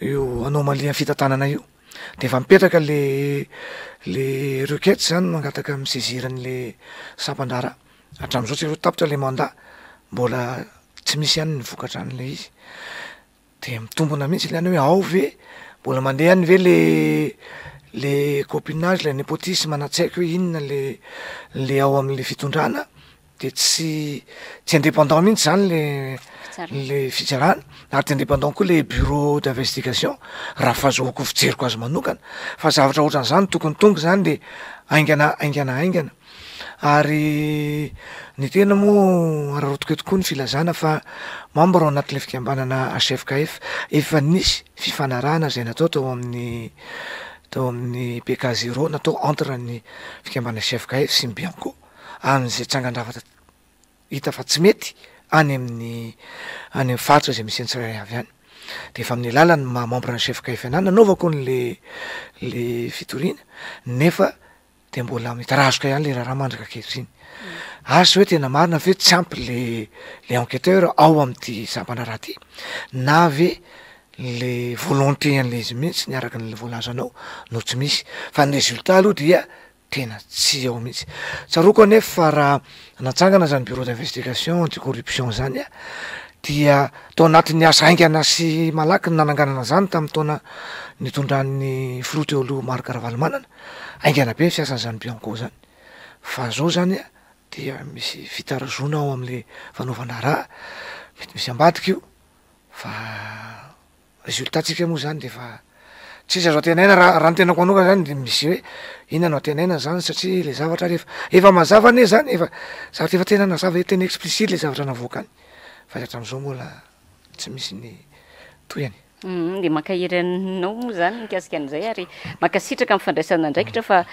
anomalie amin'ny fitantanana io de efa mipetraka le requête zany mangataka amin'ny saisiran'le sampandrara hatramin'izao tsy tapitra le mandat mbola tsy misy ihany ny vokatra an'le izy de mitombona mihitsy ilany hoe ao ve mbola mandeha any ve le copinage le népotisme na tsy haiko hoe inona le ao amin'le fitondrana de tsy indépendant mihitsy zany le fitsarana ary tsy indépendant koa le bureau d'investigation raha fahazoako fijeriko azy manokana fa zavatra ohatran'izany tokony tonga zany le aingana ary ny tena moa raharotiko tokoa ny filazana fa membre ao anatin'le fikambanana HFKF efa nisy fifanarahana zay natao tao amin'ny PK0 natao entre ny fikambana HFKF sy ny Bianco amin'izay tsangan-davatra hita fa tsy mety any amin'ny faritra zay misy tsirairay avy any de efa amin'ny alalany membre ny HFKF anany nanaovako le fitoriana nefa de mbola mitarazoka ihany le raha mandrika kehitriny azo hoe tena marina ve tsy ampy le enquêteur ao amin'ity zapana raha ty na ve le volonté an'le izy mihitsy niaraka n'le voalazanao no tsy misy fa ny résultat aloha dia tena tsy ao mihitsy tsaroko anefa fa raha natsangana zany bureau d'investigation anticorruption zany dia tao anatin'ny asa aingana sy malaky ny nananganana zany tamin'ny taona nitondran'ny filoha teo aloha Maro Karavalomanana aingana be fiasan'izany Bianco zany fa zao zany dia misy fitarazona ao amin'le fanaovana raha mety misy ambadika io fa résultatsika moa zany de fa tsisy azo atenaina raha ny tenako anoka zany de misy hoe inona no atenaina zany satria le zavatra efa mazava ane zany efa zavatra efa tena nazava tena explicite le zavatra navoaka any fa hatram'izao moa tsy misy ny toyany de makahiranao moa zany mikasika an'izay ary makasitraka amin'ny fandraisana ndraikitra fa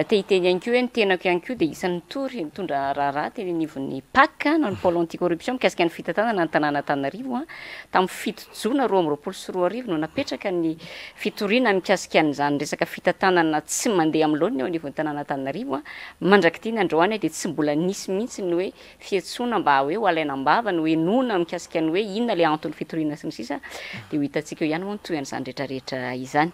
tehiteny ihany koa hoe ny tenako ihany koa de isan'ny tory mitondra raharaha teny anivon'ny PAC na ny pôle anticorruption mikasika ny fitantanana ny tanàna Antananarivo tamin'ny fito jona 2024 no napetraka ny fitoriana mikasika an'izany resaka fitantanana tsy mandeha amin'ny laoniny eo anivon'ny tanàna Antananarivo mandrakity ny androany de tsy mbola nisy mihitsy ny hoe fiantsoana mba hoe ho alainam-bava ny hoe nona mikasika ny hoe inona le antony fitoriana sy ny sisa de ho hitantsika ihany moa toy an'izany rehetrarehetra izany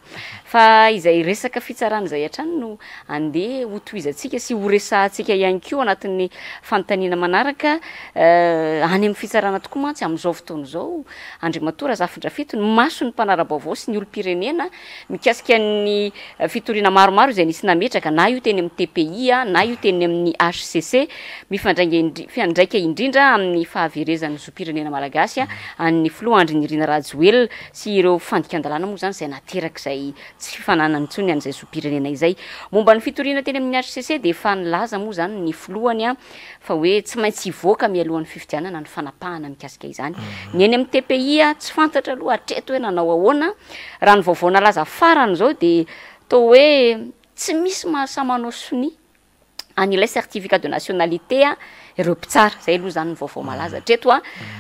fa izay resaka fitsarana izay hatrany no andeha ho toizantsika sy ho resahantsika ihany koa anatin'ny fanontaniana manaraka any amin'ny fitsarana tokoa mantsy amin'izao fotoana izao Andriamatora Zafindrafito ny maso ny mpanara-baovao sy ny olom-pirenena mikasika ny fitoriana maromaro izay nisy nametraka na io teny amin'ny TPI na io teny amin'ny HCC mifandraika indrindra amin'ny fahaverezan'ny zoom-pirenena malagasy an'ny filoha Andry Nirina Rajoelina sy ireo fandikan-dalàna moa zany izay nateraka izay tsy fananany intsony an'izay zoom-pirenena izay momba ny fitoriana teny amin'ny HCC de efa nilaza moa zany ny filohany fa hoe tsy maintsy hivoaka mialohan'ny fifidianana ny fanapahana mikasika izany ny eny amin'ny TPI tsy fantatra aloha hatreto hoe nanao ahoana raha ny vaovao nalaza farany zao de tao hoe tsy misy mahasamanao soni an'ilay certificat de nationalité ireo mpitsara zay aloha zany ny vaovao malaza hatreto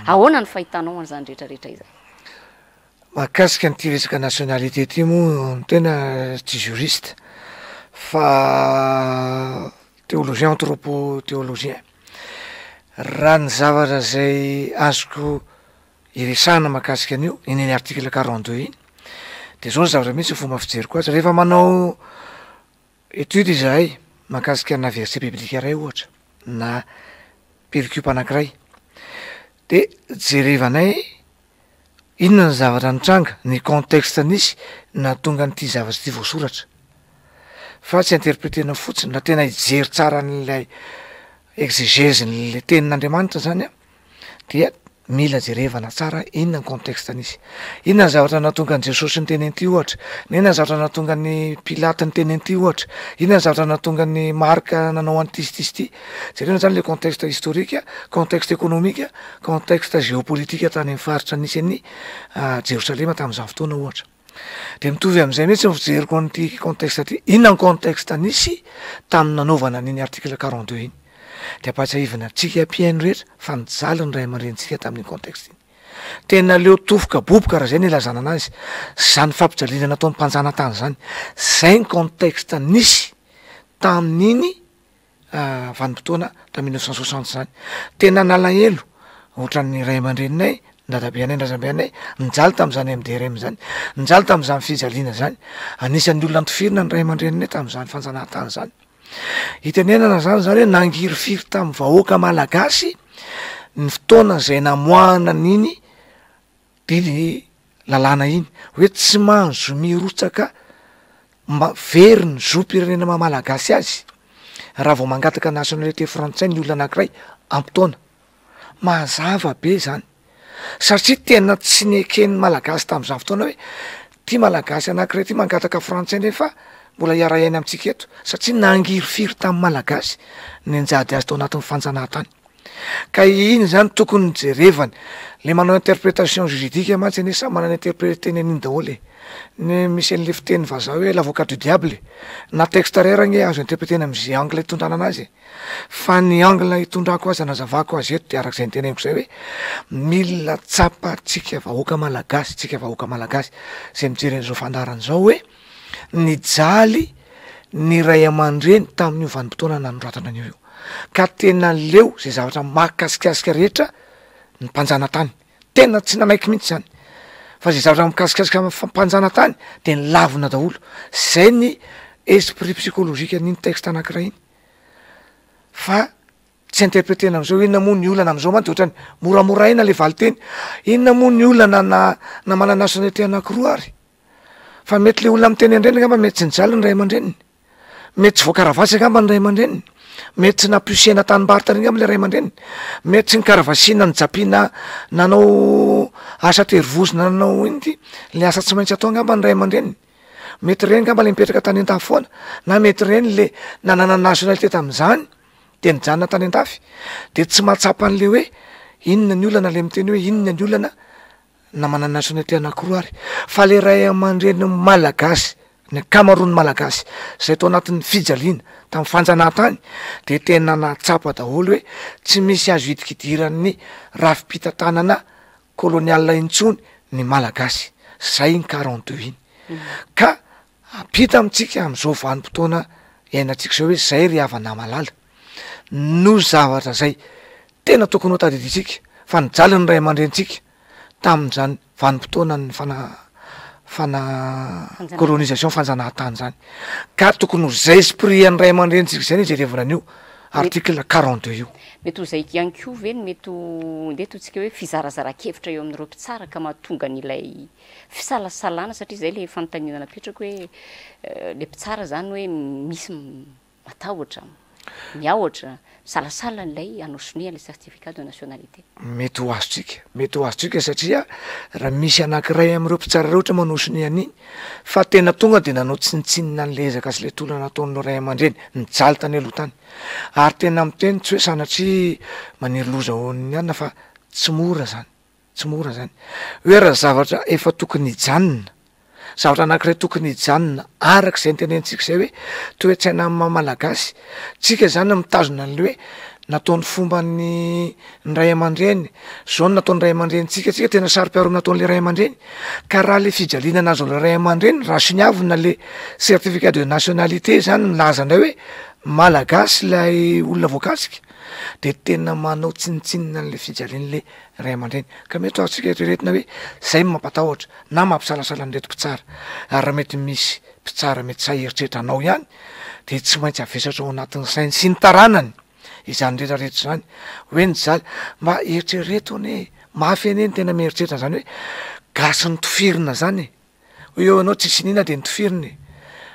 ahoana ny fahitanao an'izany rehetrarehetra izany mahakasika nyty resaka nationalité ty moa tena tsy juriste fa théologien anthropo-théologien raha ny zavatra zay azoko iresahana mahakasika an'io iny article 42 iny de zao ny zavatra mihitsy fomba fijeriko azy rehefa manao étude izahay mahakasika na verset biblika ray ohatra na péricope anankiray de jerevanay inona ny zavatra nitranga ny contexte nisy na tonga n'ity zavatra ty voasoratra fa tsy interprétena fotsiny na tena hijery tsara n'lay exégèse n'le tenin'Andriamanitra zany dia mila jerevana tsara inona ny contexte nisy inona ny zavatra natonga ny Jesosy ny teny an'ity ohatra inona ny zavatra natonga ny Pilate ny teny an'ity ohatra inona ny zavatra natonga ny Marka nanao an'tisy ty jerena zany le contexte historique contexte économique contexte géopolitique tany amin'ny faritra nisy any Jerosalema tamin'izany fotoana ohatra de mitovy amin'izay mihitsy fijeriko an'ity contexte ty inona ny contexte nisy tamin'ny nanaovana n'iny article 42 iny de ampatsahivana antsika mpiaino rehetra fa nijaly ny ray aman-drenitsika tamin'ny contexte iny tena leo tofoka boboka raha zay ny ilazana anazy zany fampijaliana nataon'ny mpanjana tany zany zay ny contexte nisy tamin'iny vanim-potoana ta 1960 zany tena nalahelo ohatran'ny ray aman-dreninay ndadabe anay ndrazabe anay nijaly tamin'izany MDRM zany nijaly tamin'izany fijaliana zany anisan'ny olona ntifirina ny ray aman-dreninay tamin'izany fanjanahantany zany hitenenana zany zany hoe nangiry firy tamin'ny vahoaka malagasy ny fotoana zay namoahana n'iny diny lalàna iny hoe tsy mahazo mirotsaka very ny zoom-pirenena mamalagasy azy raha vao mangataka nationalité frantsay ny olona anankiray ampytaona mazava be zany satria tena tsy nekeny malagasy tamin'izany fotoana hoe tia malagasy anankiray ty mangataka frantsay nefa mbola iara-iainy amintsika eto satria nangirofiry tamin'ny malagasy ny anjady azy tao anatin'ny fanjanahantany ka iny zany tokony jerevany le manao interprétation juridique mantsy ane samy manana interpréteny an'iny daholo ny misy an'le fiteny vazaha hoe l'avocat du diable na textarière gne azo interprétena am'zay angle hitondrana anazy fa ny angle hitondrako azy anazavako azy eto de arak'izay nyteneniko zay hoe mila tsapatsika vahoaka malagasy tsika vahoaka malagasy zay mijeren'izao fandaran'izao hoe nijaly ny ray aman-dreny tamin'io vanim-potoana nanoratana an'io io ka tena leo zay zavatra mahakasikasika rehetra ny mpanjanatany tena tsy namaiky mihitsy zany fa zay zavatra mikasikasika mpanjanatany de ny lavina daholo zay ny esprit psychologique an'iny texte anankiray iny fa tsy interprétena am'izao inona moa ny olana am'izao mantsy ohatrany moramora ina le valiteny inona moa ny olana na mana nationalité anankiroa ary fa mety le olona miteny andreny ngamba mety tsy nijaly ny ray aman-dreniny mety tsy voakaravasy angamba ny ray aman-dreniny mety tsy nampiosiana tanimbary tary ngamba le ray aman-dreniny mety tsy nikaravasina ny japina nanao asa terivozina nanao iny ty le asa tsy maintsy atao ngamba ny ray aman-dreniny mety reny ngamba le mipetraka tany an-tafy foana na mety reny le nanana nationalité tamin'izany de nijanona tany an-tafy de tsy mahatsapa an'le hoe inona ny olana le miteny hoe inona ny olana na manana nationalité anankiroa ary fa le ray aman-dreny malagasy ny kamaroany malagasy zay tao anatin'ny fijaliana tamin'ny fanjanahantany de tena natsapa daholo hoe tsy misy azo hidikidiran'ny rafi-pitantanana koloniala intsony ny malagasy zay ny 42 iny ka apita amitsika am'izao vanim-potoana iainantsika zao hoe zay ry havana malala no zavatra zay tena tokony ho tadiditsika fa nijaly ny ray aman-drentsika tamin'izany vanim-potoana ny colonisation fanjanahantany zany ka tokony ho zay esprit an'ny ray aman-drentsika zay ny jerevana an'io article 42 io mety ho zay ihany ko veny mety ndeto tsika hoe fizarazara-kevitra eo amin'ireo mpitsara ka mahatonga n'ilay fisalasalana satria zay le fanontaniana napetrako hoe le mpitsara zany hoe misy matahotra miahotra salasala n'ilay anosonia le certificat de nationalité mety ho azotsika satria raha misy anankiray am'ireo mpitsara rehetra manosonia an'iny fa tena tonga de nanao tsinitsinina n'lezaka sy le tolana ataon'lo ray aman-dreny nijaly tany aloha tany ary tena miteny tsy hoe sanatria maniry loza onny anina fa tsy mora zany hoe raha zavatra efa tokony hijanona zavatra anankiray tokony hijanona arak'izay ntenentsika zay hoe toe-tsaina amin'ny malagasy tsika zany mitazona an'le hoe nataon'ny fomba ny ray aman-dreny zao no nataon'ny ray aman-dreny tsika tena sary-piaro nataon'le ray aman-dreny ka raha le fijaliana anazy le ray aman-dreny raha siniavina le certificat de nationalité zany milaza ndray hoe malagasy lay olona voakasika de tena manao tsinitsinina n'le fijalian'le ray aman-dreny ka mety azotsika eritreretina hoe zay mampatahotra na mampisalasala nreto mpitsara ary raha mety misy mpitsara mety saheritretra anao ihany de tsy maintsy avesatra ao anatin'ny sainy sy ny taranany izany retrarehetra zany hoe nijaly mba eritrereto ane mafy ane ny tena mieritreritra zany hoe gasy ny tofirina zany hoe eo anao tsy sinina de nitofiriny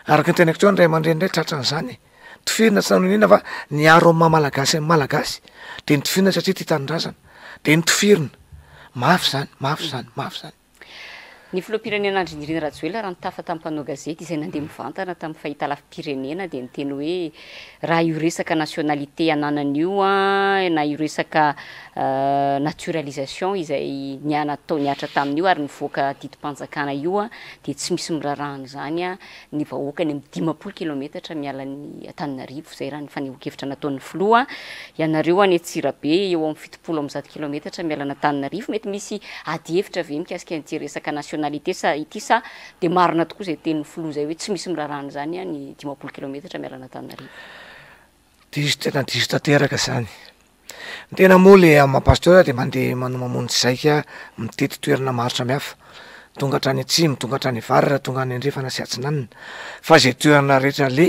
araka ny tenako teo ny ray aman-dreny ndray tratran'zany tofirina tsy nanonina fa niaro amin'ny mamalagasy amin'ny malagasy de nitofirina satria ty tanindrazana de nitofirina mafy zany ny filoam-pirenena Andry Rajoelina raha nitafa tamin'ny mpanao gazety izay nandeha mivantana tamin'ny fahita lafim-pirenena de niteny hoe raha io resaka nationalité ananan'io na io resaka naturalisation izay nianatao niatra tamin'io ary nivoaka didim-panjakana io de tsy misy mirarahana zany ny vahoaka ny 50 kilometatra miala ny Antananarivo zay raha ny fanehoan-kevitra nataon'ny filoha ianareo any Antsirabe eo amin'ny 70 kilometatra miala ny Antananarivo mety misy ady hevitra ve mikasika an'ity resaka nationalité sa ity sa de marina tokoa zay tenin'ny filoha zay hoe tsy misy mirarahana zany ny 50 kilometatra miala ny Antananarivo tena diso tanteraka zany ny tena moa le amapasteur de mandeha mamonjy zaika mitety toerana maro samihafa tonga hatrany atsimo tonga hatrany vary raha tonga any andrefana sy atsinanina fa zay toerana rehetra le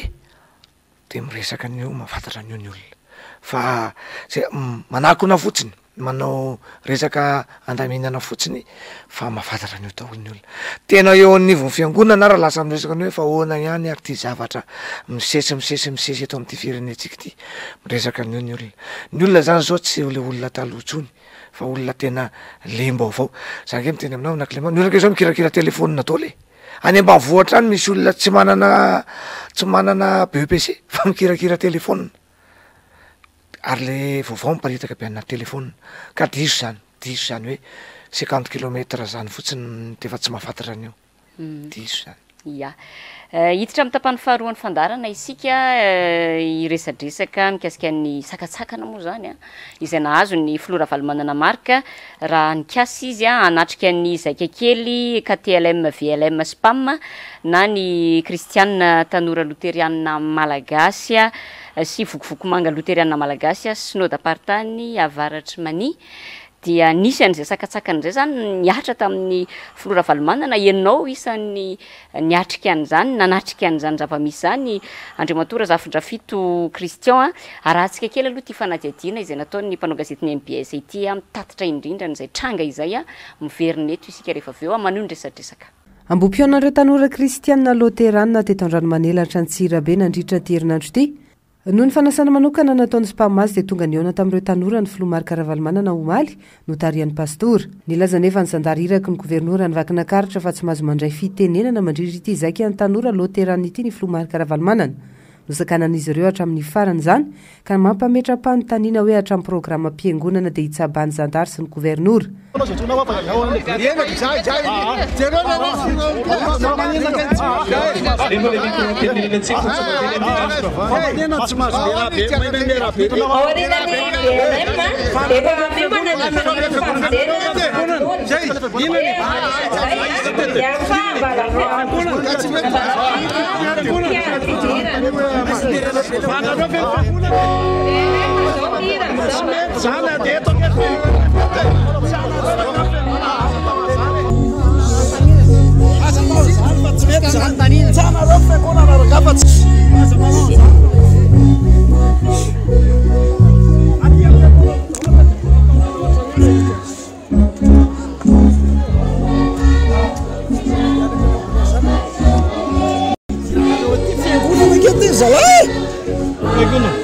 de miresaka an'io mafantatra an'io ny olona fa zay manakona fotsiny manao resaka andaminana fotsiny fa mahafantatra an'io daholo ny olona tena eo an'nivon'ny fiangonana raha lasa miresaka ny hoe fa hoana ihany ary ty zavatra misesy eto amin'ity firenetsika ty miresaka an'io ny olona zany zao tsy le olona talohatsony fa olona tena lembo avao zany ke miteny aminao naklemao ny olona ke zao mikirakira telefôna daholo any ambanivohatra any misy olona tsy manana BEPC fa mikirakira telefôna ary le vaovao miparitaka be ana telefôna ka diso zany hoe 50 kilometra zany fotsiny defa tsy mahafantatra an'io diso zany ia hiditra amin'ny tapany faharoan'ny fandarana isika iresadresaka mikasika ny sakatsakana moa zany a izay nahazo ny Flora Valomanana marka raha nikasy izy a anatrika ny zaika kely KTLM VLM SPAM na ny Kristianina Tanora Loterianina Malagasy sy Vokovoko Manga Loterianina Malagasy synodam-paritany avaratry Mania dia nisy an'izay sakatsakana izay zany niatra tamin'ny Flora Valomanana ianao isan'ny niatrika an'izany nanatrika an'izany zava-misy zany Andriamatora Zafindrafito Christian arahantsika kely aloha ty fanadihadiana izay nataon'ny mpanao gazety ny MBS ity mitatitra indrindra n'izay tranga izay miverina eto isika rehefa avy eo manao ny resadresaka ambom-pionan'ireo tanora kristianina loteranina teto Andranomanelatra Antsirabe nandritra ty herinandro ty noho ny fanasana manokana nataon'ny SPAM azy dia tonga niona tamin'ireo tanora ny Filomarika Ravalomanana omaly no tarian'ny pastora nilaza nefa ny zandary iraky ny gouvernoura nivakina karitra fa tsy mahazo mandray fitenenana mandrindry ity zaika ny tanora loteranina ity ny Filomarika Ravalomanana nosakanan'izy ireo hatramin'ny farany zany ka mampametra-panontaniana hoe hatramin'ny programa mpiangonana dia hitsabany zandary sy ny gouvernoura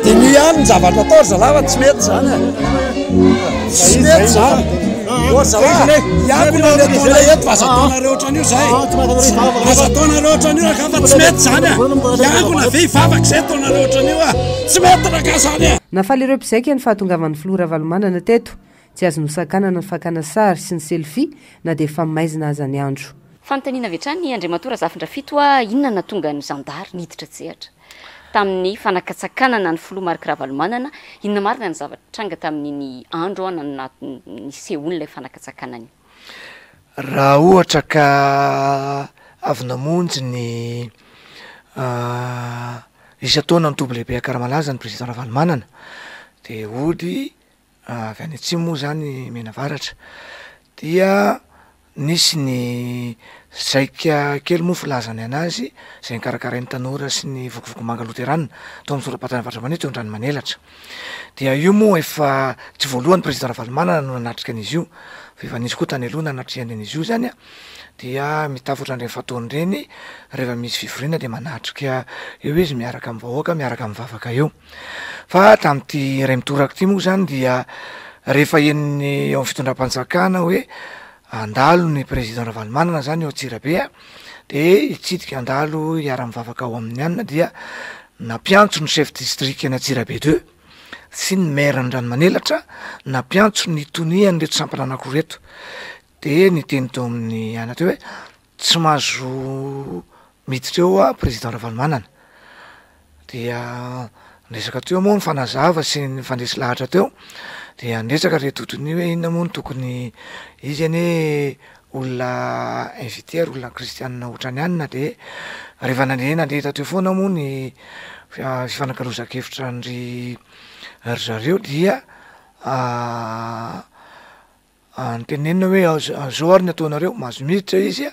dia ny ihany ny zavatra atao zalava tsy mety zany tsy mety zany iakona letona eto fa azataonareo ohatran'io zay azataonareo ohatran'io rakafa tsy mety zany iakona ve hivavaka zay ataonareo ohatran'io tsy mety raka zany nafaly ireo mpizaika ny fahatongavan'ny Flora Valomanana teto tsy azo nosakanana ny fakana sary sy ny selfie na dia efa maizina aza ny andro fanontaniana vetrany Andriamatora Zafindrafito inona natonga ny zandary niditra tsehatra tamin'ny fanakatsakanana ny Filomarika Ravalomanana inona marina ny zavatranga tamin'ny andro nisy olona ilay fanakatsakanany raha ohatra ka avy namonjy ny isa-taona ny toby lehibe akaramalaza ny président Ravalomanana dia ody avy any atsimo moa zany menavaratra dia nisy ny zaika kely moa filazany anazy zay nikarakarain'ny tanora sy ny Vokovoko Manga Loteranina tao amin'ny soram-patana Avaratry Mania teo Andranomanelatra dia io moa efa tsy voalohany président Ravalomanana no nanatrika an'izy io fa efa nisy koa tany aloha nanatriany an'izy io zany dia mitafotra an'ireny fataony ireny rehefa misy fivoriana dia manatrika eo izy miaraka amin'ny vahoaka miaraka amin'ny vavaka eo fa tamin'ity ray mitoraka ity moa zany dia rehefa eniny eo amin'ny fitondram-panjakana hoe andalo ny président Ravalomanana zany eo Antsirabe dia hitsidika andalo hiara-mivavaka ao amin'ny anina dia nampiantso ny chef district ny Antsirabe 2 sy ny maire ny Andranomanelatra nampiantso ny toniany reto sampana anankiroa reto dia niteny teo amin'ny ana teo hoe tsy mahazo miditra eo président Ravalomanana dia niresaka teo moa ny fanazava sy ny fandresy lahatra teo dia niresaka retotony hoe inona moa ny tokony izy any olona invité ary olona kristianina ohatrany anina dia rehefa nandreta teo foana moa ny fifanankalozakevitra ry zareo dia nitenenina hoe zao ary ny ataonareo mahazo miditra izy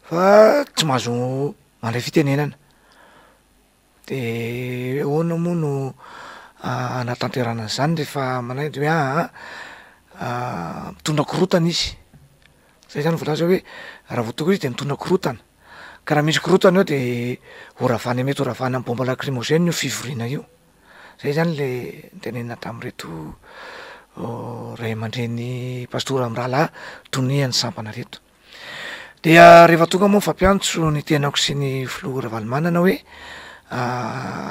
fa tsy mahazo mandray fitenenana dia ahoana moa no anatanterana an'izany rehefa manay de hoe mitondra korotana izy zay zany volaza hoe raha voatoko izy de mitondra korotana ka raha misy korotana eo de oravany mety oravany am bomba lacrymogène io fivoriana io zay zany le tenenina tam'reto ray aman-dreny pastora am rahalahy toniany sampana reto dia rehefa tonga moa fampiantso ny tenako sy ny filoha Ravalomanana hoe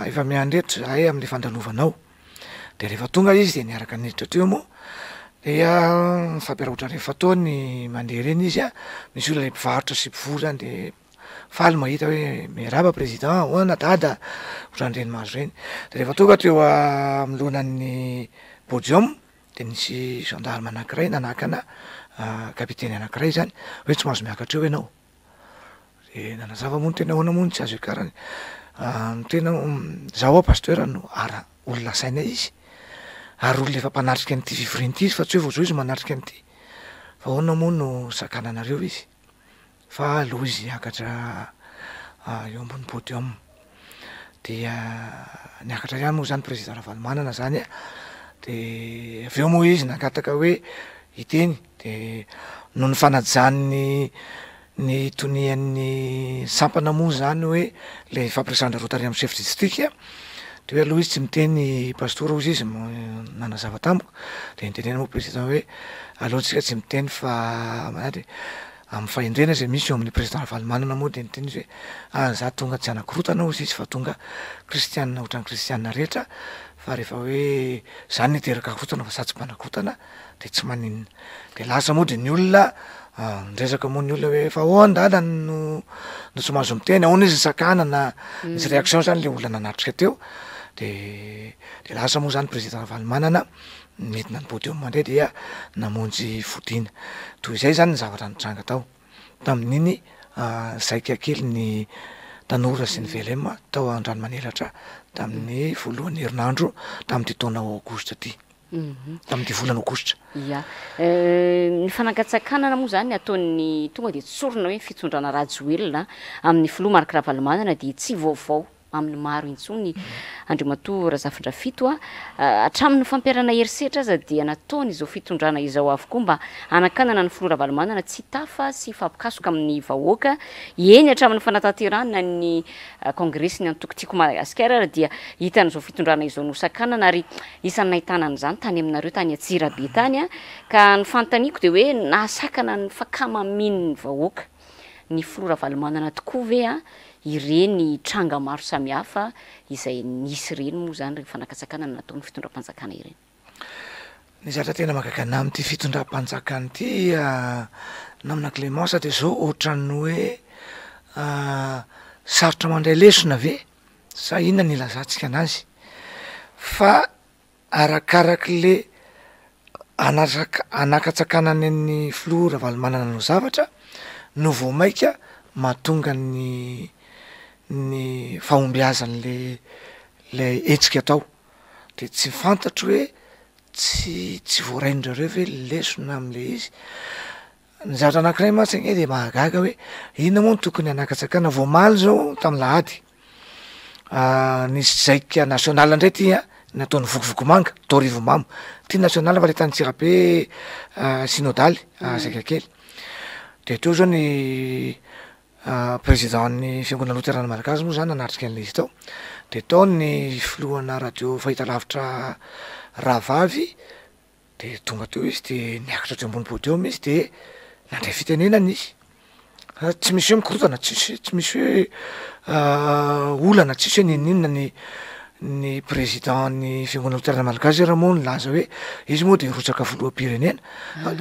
efa miandreto zahay am'le fandalovanao de rehefa tonga izy de niaraka niditra teo moa dia fampiarahotra rehefa taony mandeha reny izy misy olona le mpivarotra sy mpivory zany de faly mahita hoe miaraba président hoana dada ohatran'ireny mahazo reny de rehefa tonga teo am'lohanan'ny podium de nisy gendarme anankiray nanakana kapiteny anankiray zany hoe tsy mahazo miakatra eo ianao de nanazava moa ny tena hoana moa ny tsy azo ekarany tena zaho ao pasteur no ara olona saina izy ary olona efa mpanatrika an'ity fivoriana ity izy fa tsy hoe voazao izy manatrika an'ity fa hoana moa no sakananareo izy fa aloha izy hiakatra eo ambony podium dia niakatra ihany moa zany président Ravalomanana zany de aveo moa izy nakataka hoe iteny de no ny fanajany ny tonian'ny sampana moa zany hoe le fampiresandra rotary amin'ny chef district de hoe aloha izy tsy miteny pastora ozy izy nanazava tamiko de nitenena moa président hoe alohatsika tsy miteny fa manady amin'ny fahendrena zay misy eo amin'ny président Ravalomanana moa de niteny izy hoe za tonga tsy anakorotana ozy izy fa tonga kristianina ohatran'ny kristianina rehetra fa rehefa hoe zany niteraka korotana fa sa tsy mpanakotana de tsy maninona de lasa moa de ny olona nresaka moa ny olona hoe fa andala no tsy mahazo miteny ahoana izy sakanana misy réaction zany le olona nanatrika teo de lasa moa zany président Ravalomanana midina ny podium mandray dia namonjy fodiana toy izay zany ny zavatra nitranga tao tamin'iny zaika kely ny tanora sy ny VLM tao Andranomanelatra tamin'ny voalohan'ny herinandro tamin'ity taona aogositra ty tamin'ity volana aogositra ia ny fanangatsakanana moa zany ataon'ny tonga de tsorona hoe fitondrana rajoelona amin'ny filoha Marc Ravalomanana de tsy vaovao amin'ny maro intsony Andriamatoa Razafindra Fito hatramin'ny fampiarana herisetra aza dia nataony izao fitondrana izao avokoa mba anakanana ny filoha Ravalomanana tsy tafa sy fampikasoka amin'ny vahoaka eny hatramin'ny fanatanterahana ny kongresy ny antoko tiako Madagasikara dia hitan'izao fitondrana izao nosakanana ary isan'ny nahitana an'izany tany aminareo tany Atsirabe tany ka ny fanontaniako de hoe nahasakana ny fakamamin'ny vahoaka ny filoha Ravalomanana tokoa ve ireny tranga maro samihafa izay nisy reny moa zany re fanakatsakana nataon'ny fitondram-panjakana ireny ny zatra tena mahagagana amin'ity fitondram-panjakana ity namina Clémence de zao ohatran'ny hoe sarotra mandray lesona ve sa inona ny ilazantsika anazy fa arakarak'le anakatsakana any amin'ny filoha Ravalomanana no zavatra no vao maika mahatonga ny fahombiazan'le etsika atao de tsy fantatro hoe tsy voaraindrareo ve lesona am'le izy ny zavatra anankiray matsy de mahagaga hoe inona moa no tokony anakatsakana voamaly zao tamin'ny lahady nisy zaika nasionala indray ty nataon'ny vokovogomanga Torivo-Mamo ty nasionala fa le tany Tsirabe synodaly zaika kely de teo zao ny président-ny fiangonana Luterana Malagasy moa zany nanatrika an'le izy tao de tao ny filohana radio fahitalavitra Rahavavy de tonga teo izy de niakatra teo ambony podium izy de nandray fitenenana izy tsy misy hoe mikorotana tsy misy hoe olana tsisy hoe ninona ny président ny fiangonana Luterana Malagasy raha moa nilaza hoe izy moa de rotsaka filoham-pirenena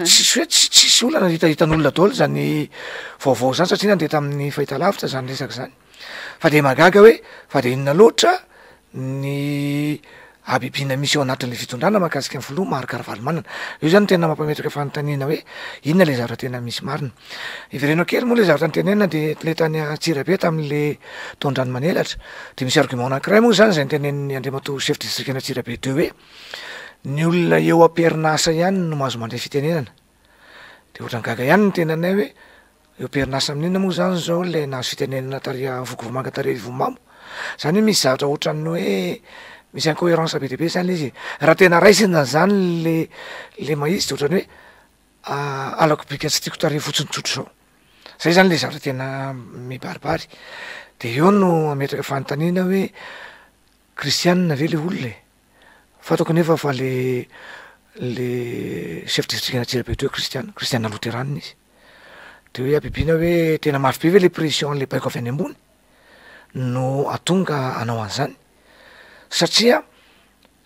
tsisy hoe tsisy olana hitan'olona daholo zany vaovao zany satria nandeha tamin'ny fahitalavitra zany resaka zany fa de magaga hoe fa de inona loatra ny abibina misy eo anatin'le fitondrana mahakasika ny filoha Marc Ravalomanana io zany tena mampametraka fanontaniana hoe inona le zavatra tena misy marina iverenao kely moa le zavatra nytenenina de le tany Atsirabe tamin'le Taondranomanelatra de misy argument anankiray moa zany zay nitenen'ny Andriamatoa chef district ny Atsirabe de hoe ny olona eo am-perinasa ihany no mahazo mandray fitenenana de ohatran'ny gaga ihany ny tenanay hoe eo am-perinasa amin'inona moa zany zao le nahazo fitenenana taria Vokovomanga Torivo-Mamo zany hoe misy zavatra ohatran'ny hoe misy incohérence be dehibe zany izy raha tena raisina zany le maizy de ohatrany hoe alako bika tsy tiako tare fotsiny tsotro zao zay zany le zavatra tena mibaribary de eo no ametraka fanontaniana hoe kristianina ve le olona fataoko nefa fa le chef district Antsirabe to kristianina loterana izy de hoe abibiana hoe tena mafy be ve le pression le baiko avy any ambony no atonga anao an'izany satria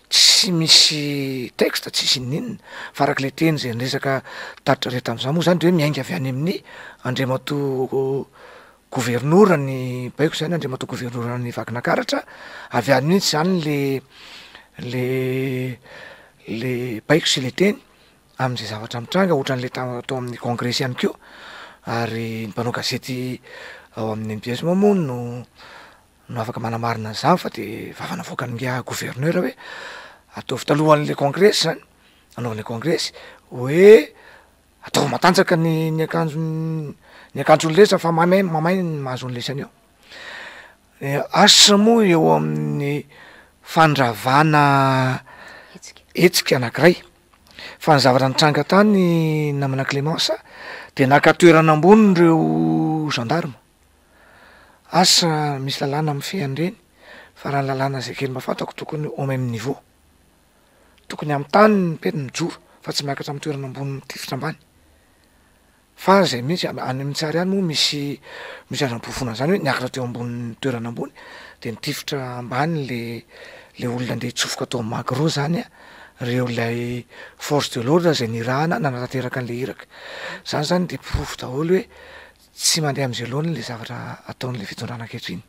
tsy misy texte tsisy ninona fa araka le teny zay nresaka taritra re tam'izany moa zany de hoe miainga avy any amin'ny andriamato gouvernora ny baiko zany andriamato gouvernora ny vakinakaratra avy any mihitsy zany le baiko sy le teny am'izay zavatra mitranga ohatran'le tao amin'ny congrès ihany keo ary ny mpanao gazety ao amin'ny MBS moa no afaka manamarina zany fa de vavana voaka nga gouverneur hoe ataovy talohan'le congrès zany anaovan'le congrès hoe atao matanjaka ny akanjo lesa fa mamay ny mahazo ny lesany eo asa moa eo amin'ny fandravana etsika anankiray fa ny zavatra nitranga tany namana Clémence de nakatoerana ambony reo gendarme asa misy lalàna mifehany reny fa raha ny lalàna zay kely mafantako tokony au même niveau tokony amin'ny tany mipety mijoro fa tsy miakatra amin'ny toerana ambony tifitra ambany fa zay mihitsy any amin'ny tsary any moa misy azam-pofona zany hoe niakatra teo ambony toerana ambony de nitifitra ambany le olona ndeha hitsofoka atao magro zany reo lay force de l'ordre zay nirahana nanatanteraka an'le iraka zany de pofo daholo hoe tsy mandeha am'izay loany le zavatra ataon'le fitondrana ankehitriny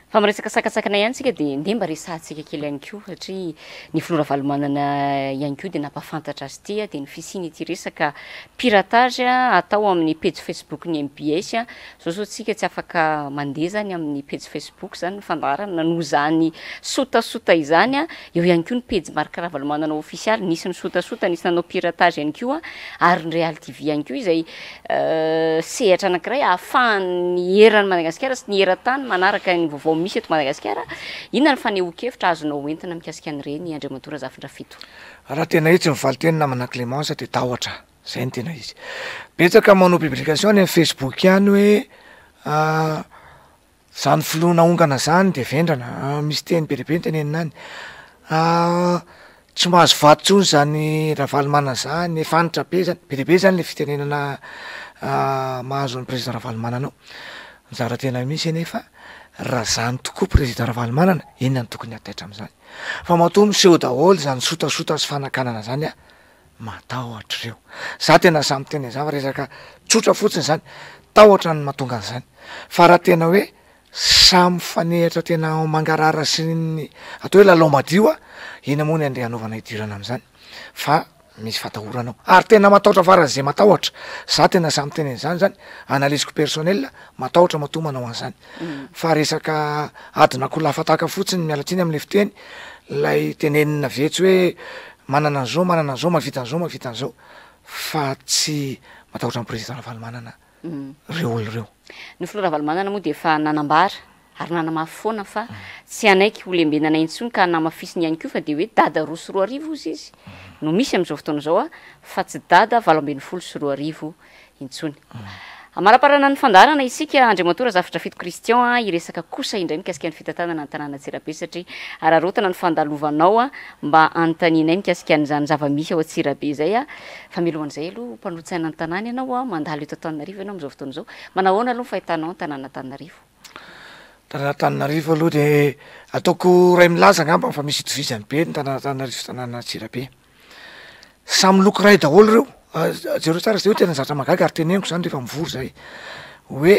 fa miresaka sakatsakana ihany tsika de ndemba resantsika kely ihany ko satria ny filora valomanana ihany ko de nampafantatra azy ty de ny fisiny ty resaka piratage atao amin'ny page Facebook ny MBS zao tsika tsy afaka mandeha zany amin'ny page Facebook zany fandarana no zany sotasota izany eo ihany ko ny page marque valomanana official nisy ny sotasota nisy nanao piratage ihany ko ary ny Real TV ihany ko izay sehatra anankiray ahafahany erany Madagasikara sy ny eran-tany manaraka ny vaovao misy eto Madagasikara inona ny fanehoan-kevitra azonao entina mikasika an'ireny Andriamatora Zafindra Fito raha tena itsy mivaly teny namana Clémence de tahotra zay ny tena izy betsaka manao publication any amin'ny Facebook ihany hoe zany filoana ongana zany de vendrana misy teny be dehibe ny tenenina any tsy mahazo vato tsony zany Ravalomanana zany efanitra be zany be dehibe zany le fitenenana mahazo ny président Ravalomanana ao zavatra tena misy nefa raha zany tokoa président Ravalomanana inona ny tokony ataitra am'izany fa matoa miseho daholo zany sotasota sy fanakanana zany matahotra ireo za tena samy tena zava resaka tsotra fotsiny zany tahotra ny mahatonga an'izany fa raha tena hoe samy fanehatra tena mangarara sy ny atao hoe lalao madio ina moa ny andeha anaovana idirana am'izany fa misy fatahoranao ary tena matahotra faran'izay matahotra za tena samy tena zany analiziko personnel matahotra matoa manao an'izany fa resaka adina kolafataka fotsiny mialatsiny amin'le fiteny lay tenenina vetsy hoe manana an'izao mavita an'izao fa tsy matahotra amin'ny président Ravalomanana reo olo reo ny filora Ravalomanana moa de efa nanambara ary nanamafy foana fa tsy anaiky olembe nanay intsony ka namafisiny ihany ko fa de hoe dada 2 sy 4 arivo izy no misy am'izao fotoana zao fa tsy dada 7 sy 4 arivo intsony amaraparana ny fandarana isika Andriamatora Zafindra Fito Christian iresaka kosa indray mikasika ny fitantanana ny tanàna Antsirabe satria ararotana ny fandalovanao mba antaninay mikasika an'izany zava-misy ao Antsirabe zay fa milohan'izay aloha mpanotsaina ny tanàna ianao mandalo eto Antananarivo ianao am'izao fotoana zao manahoana aloha fahitanao tanàna Antananarivo Tananarivo aloha de ataoko ray milaza ngamba fa misy itovizany be ny Tananarivo tanàna Antsirabe samy loko ray daholo reo jereo tsara zay hoe tena zatra magaga ary teneniko zany rehefa mivory zay hoe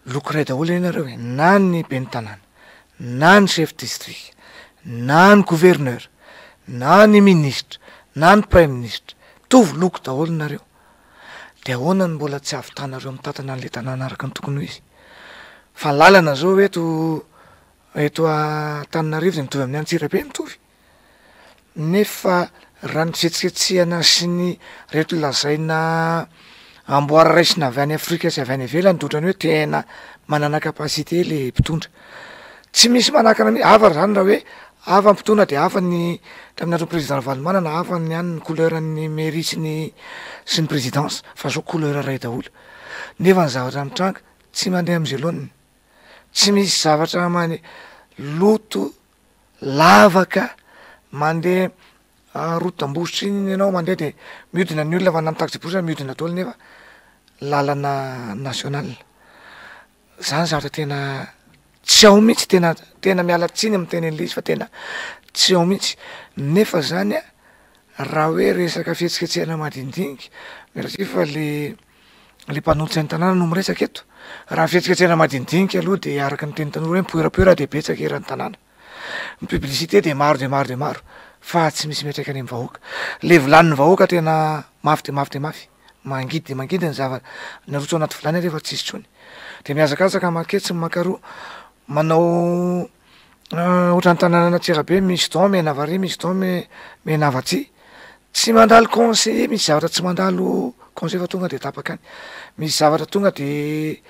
loko ray daholo enareo hoe na ny ben'ny tanàna na ny chef district na ny gouverneur na ny ministre na ny prime ministre tovy loko daholo nareo de ahoana ny mbola tsy avitanareo mitatana an'le tanàna araka ny tokony ho izy fa ny lalana zao eto Antananarivo de mitovy amin'ny Antsirabe mitovy nefa raha ny fihetsiketsihana sy ny reto lazaina amboara raisina avy any Afrika sy avy any ivelany de ohatrany hoe tena manana kapasité le mpitondra tsy misy manakana afara zany raha hoe afa mpotona de afa ny tamin'andro président Valmanana afa ny any ny couleurny mairie sy ny présidence fa zao couleur ray daholo nefa ny zavatra mitranga tsy mandeha am'izay loaniny tsy misy zavatra many loto lavaka mandeha route d'embouche iny ianao mandeha de miodina ny olona fa namitaxibosy miodina daholo nefa lalana national zany zavatra tena tsy ao mihitsy tena miala tsiny amin'ny teny an'le izy fa tena tsy ao mihitsy nefa zany a raha hoe resaka fihetsiketsehana madindinika miaratsy fa le mpanolotra ny tanàna no miresaka eto raha fihetsiketsehana madindinika aloha de araka ny teny tanora hoe mipoerapoera de betsaka eran'ny tanàna ny publicité de maro fa tsy misy miatraika any amin'ny vahoaka le volanin'ny vahoaka tena mafy de mafy mangidy ny zavatra narotso anaty volany rehefa tsisy tsony de miazakazaka maketsy makaroa manao ohatran'ny tanàna Antsirabe misy dao Menavary misy dao Menavatsy tsy mandalo conseiller misy zavatra tsy mandalo conseil fa tonga de tapaka any misy zavatra tonga de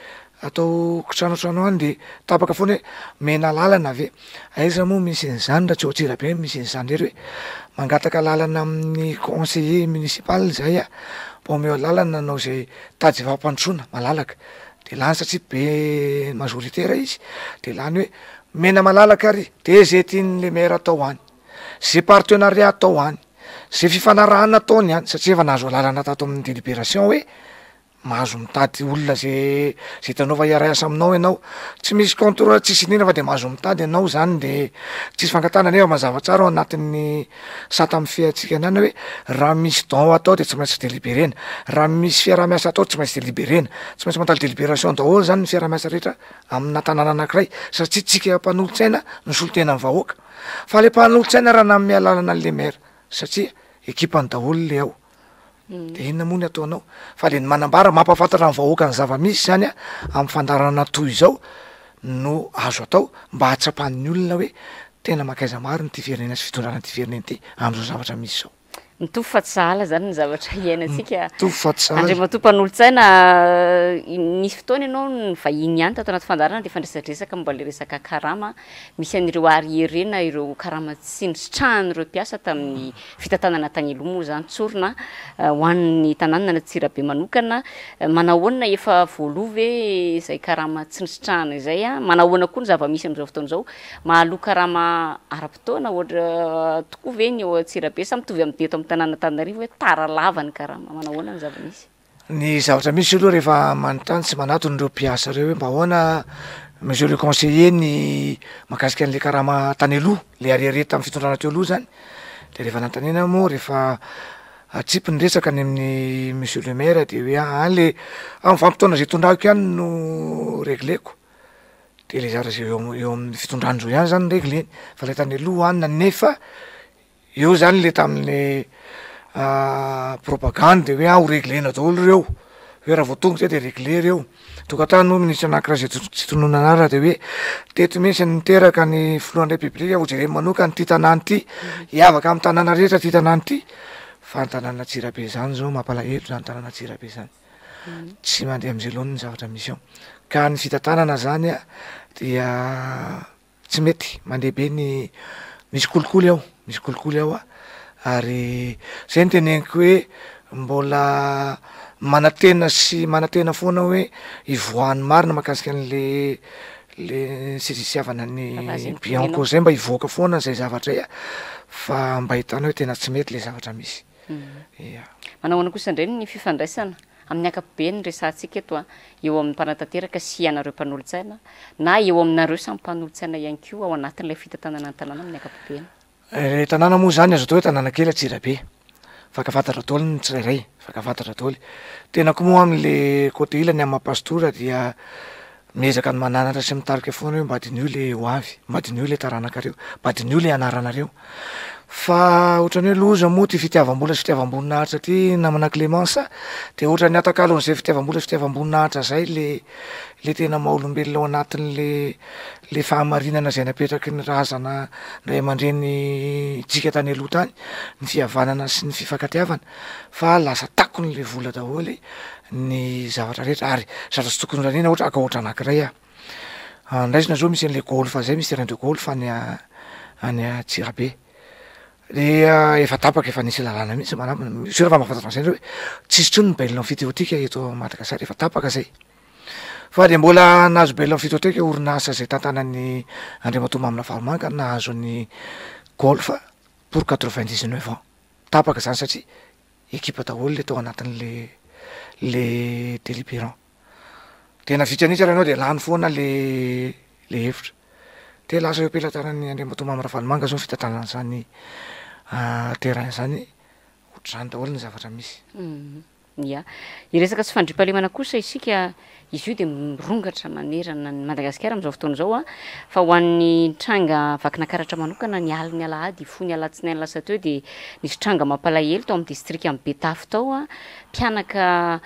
atao tranotrano any de tapaka foana hoe mena lalana ave aiza moa misy n'izany raha tsy ho Antsirabe misy n'izany rery hoe mangataka lalana amin'ny conseiller municipal zay a mbo omeo lalana nanao zay tady vampandrosoana malalaka de lany satria be majoritaire izy de lany hoe mena malalaka ary de zay tian'le maire atao any zay partenariat atao any zay fifanarahana ataony any satria efa nahazo lalana tato amin'ny délibération hoe mahazo mitady olona zay hitanao fa hiara asa aminao ianao tsy misy contrôle tsisy inona fa de mahazo mitady ianao zany de tsisy fangatana nefa mazava tsara ao anatin'ny sata amin'ny fiatsika anana hoe raha misy don atao de tsy maintsy délibérena raha misy fiarah-miasa atao tsy maintsy délibérena tsy maintsy mandalo délibération daholo zany ny fiarah-miasa rehetra amina tanàna anankiray satria tsika mpanolotsaina ny solotena ny vahoaka fa le mpanolotsaina raha na mialalana an'le maire satria ekipany daholo le ao de inona moa ny ataonao fa le ny manambara mampafantatra ny vahoaka ny zava-misy zany a amin'ny fandarana toy izao no azo atao mba hatsapan'ny olona hoe tena makaiza maro ny ty firenena sy fitondrana ty firenena ty am'izao zavatra misy zao mitovy fa tsy sahala zany ny zavatra iainantsika mitovy fa tsy sahala andre matompan'olotsaina nisy fotoana ianao ny vahiny ihany tato anaty fandarana de fandraisadresaka momba le resaka karama misy an'ireo arriérena ireo karama tsy nisitrahan'ireo mpiasa tamin'ny fitantanana tagneloha moa zany tsorona ho an'ny tanàna na Antsirabe manokana manahoana efa voalova ve zay karama tsy nisitrahana izay a manahoana koa ny zava-misy am'izao fotoana zao mahaloa karama ara-potoana ohatra tokoa ve ny eo Antsirabe sa mitovy amin'ny teto tanàna Tanarivo hoe tara lava ny karama manahoana ny zava-misy ny zavatra misy aloha rehefa manontany tsy manatony ireo mpiasa reo hoe mba ahoana monsieur le conseiller ny mahakasika an'le karama tany aloha le arriéré tamin'ny fitondrana teo aloha zany de rehefa nantanena moa rehefa atsipy ny resaka any amin'ny monsieur le maire de hoe any le amin'ny vanim-potoana zay tondrako ihany no régleko de le zavatra zay eo amin'ny fitondrany zao ihany zany ny régleny fa le tany aloha anina nefa eo zany le tamin'le propagande hoe ho réglena daholo reo hoe raha voatonga zay de réglé reo tokatany no ministre anankiray zay tsy tonoina anara de hoe teto mihitsy niteraka ny filohan'ny république ho jereny manokany ty tanàny ty hiavaka amin'ny tanàna rehetra ty tanàny ty fa ny tanàna Antsirabe zany zao mampalahelo zany tanàna Antsirabe zany tsy mandeha am'izay loany ny zavatra misy ao ka ny fitantanana zany a dia tsy mety mandeha be ny misy kolikoly ao a ary zay ny teneniko hoe mbola manatena foana hoe ivoahany marina mahakasika an'le sisiavana ny bianco zay mba ivoaka foana zay zavatra zay a fa mba hitana hoe tena tsy mety le zavatra misy manahoana kosa indreny ny fifandraisana amin'ny ankapobeny resantsika eto a eo amin'ny mpanatanteraka sy ianareo mpanolotsaina na eo aminareo samy mpanolotsaina ihany koa ao anatin'ilay fitantanana ny tanàna amin'ny ankapobeny le tanàna moa zany azo atao hoe tanàna kely Antsirabe fakafantatra daholo ny tsirairay fakafantatra daholo tena koa moa amin'le côté ilany amin'ny pastora dia miezaka ny mananatra sy mitarika foana hoe mbadin'io le ho avy mbadin'io le taranakareo mbadin'io le anaranareo fa ohatrany hoe loza moa ty fitiavam-bola sy fitiavam-boninahitra ty namana Clémence de ohatrany atakalon'izay fitiavam-bola sy fitiavam-boninahitra zay le tena maha-olombelona ao anatin'le fahamarinana zay napetraky ny razana ray aman-dreny tsika tany aloha tany ny fihavanana sy ny fifankatiavana fa lasa takony le vola daholy ny zavatra rehetra ary zavatra tsy tokony ranina ohatra aka ohatra anankiray a andraisina zao misy an'le golf zay misy terrain de golf any any Tsirabe. Le efa tapaka efa nisy lalàna mihitsy manamina sy raha mahafantatra an'izay hoe tsisy trony ny bailina fitoetika eto Madagasikara efa tapaka zay. Fa de mbola nahazo bailina fitoetika orinasa zay tantanan'ny Andriamatoa Mamina Varimanga nahazo ny golf pour 99 ans. Tapaka zany satria ekipa daholo le tao anatin'le délibérant. Tena vitranitsy raha ianao de lany foana le hevitra. De lasa eo am-pelantanan'ny Andriamatoa Mamina Varimanga zao fitantanana zany terrain zany ohatr'izany daholo ny zavatra misy. Ya, iresaka tsy fandriam-pahalemana kosa isika izy io de mirongatra manerana ny Madagasikara amin'izao fotoana zao fa ho an'ny tranga vakina karatra manokana ny aliny alahady fony alatsinainy lasa teo de nisy tranga mampalahelo tao amin'ny district amin'ny Betafy tao mpianaka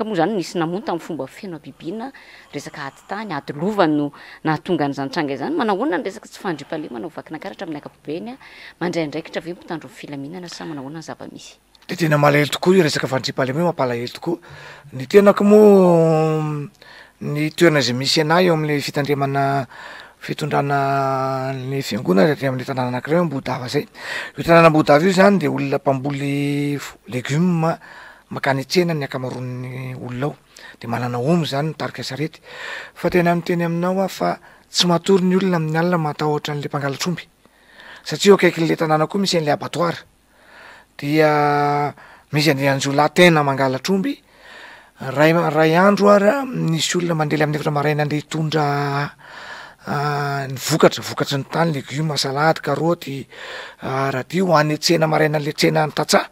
moa zany nisy namonta amin'ny fomba feno bibina resaka ady tany ady lova no nahatonga an'izany tranga izany manahoana ny resaka tsy fandriam-pahalemana ho vakina karatra amin'ny ankapobeny mandray andraikitra ve mpitandro filaminana sa manahoana ny zava-misy. De tena malahelo tokoa io resaka fandriam-pahalemana mampalahelo tokoa. Ny tenako moa ny toerana zay misy anay eo amin'le fitandremana fitondrana ny fiangonana de amin'ny tanàna anankiray Ambodava zay. Io tanàna Ambodava io zany de olona mpamboly legioma makany tsena ny akamaroan'ny olona ao. De manana omby zany nitarika sarety. Fa tena miteny aminao fa tsy matory ny olona amin'ny alina matahotra an'le mpangalatr'omby. Satria eo akaikin'le tanàna koa misy an'le abattoir. Dia misy andehanjolahy tena mangalatr'omby. Ray andro ara nisy olona mandeha amin'ny efatra maraina andeha hitondra ny vokatry ny tany legioma, salady, karaoty, radio ho any tsena maraina le tsena ny Tatsa.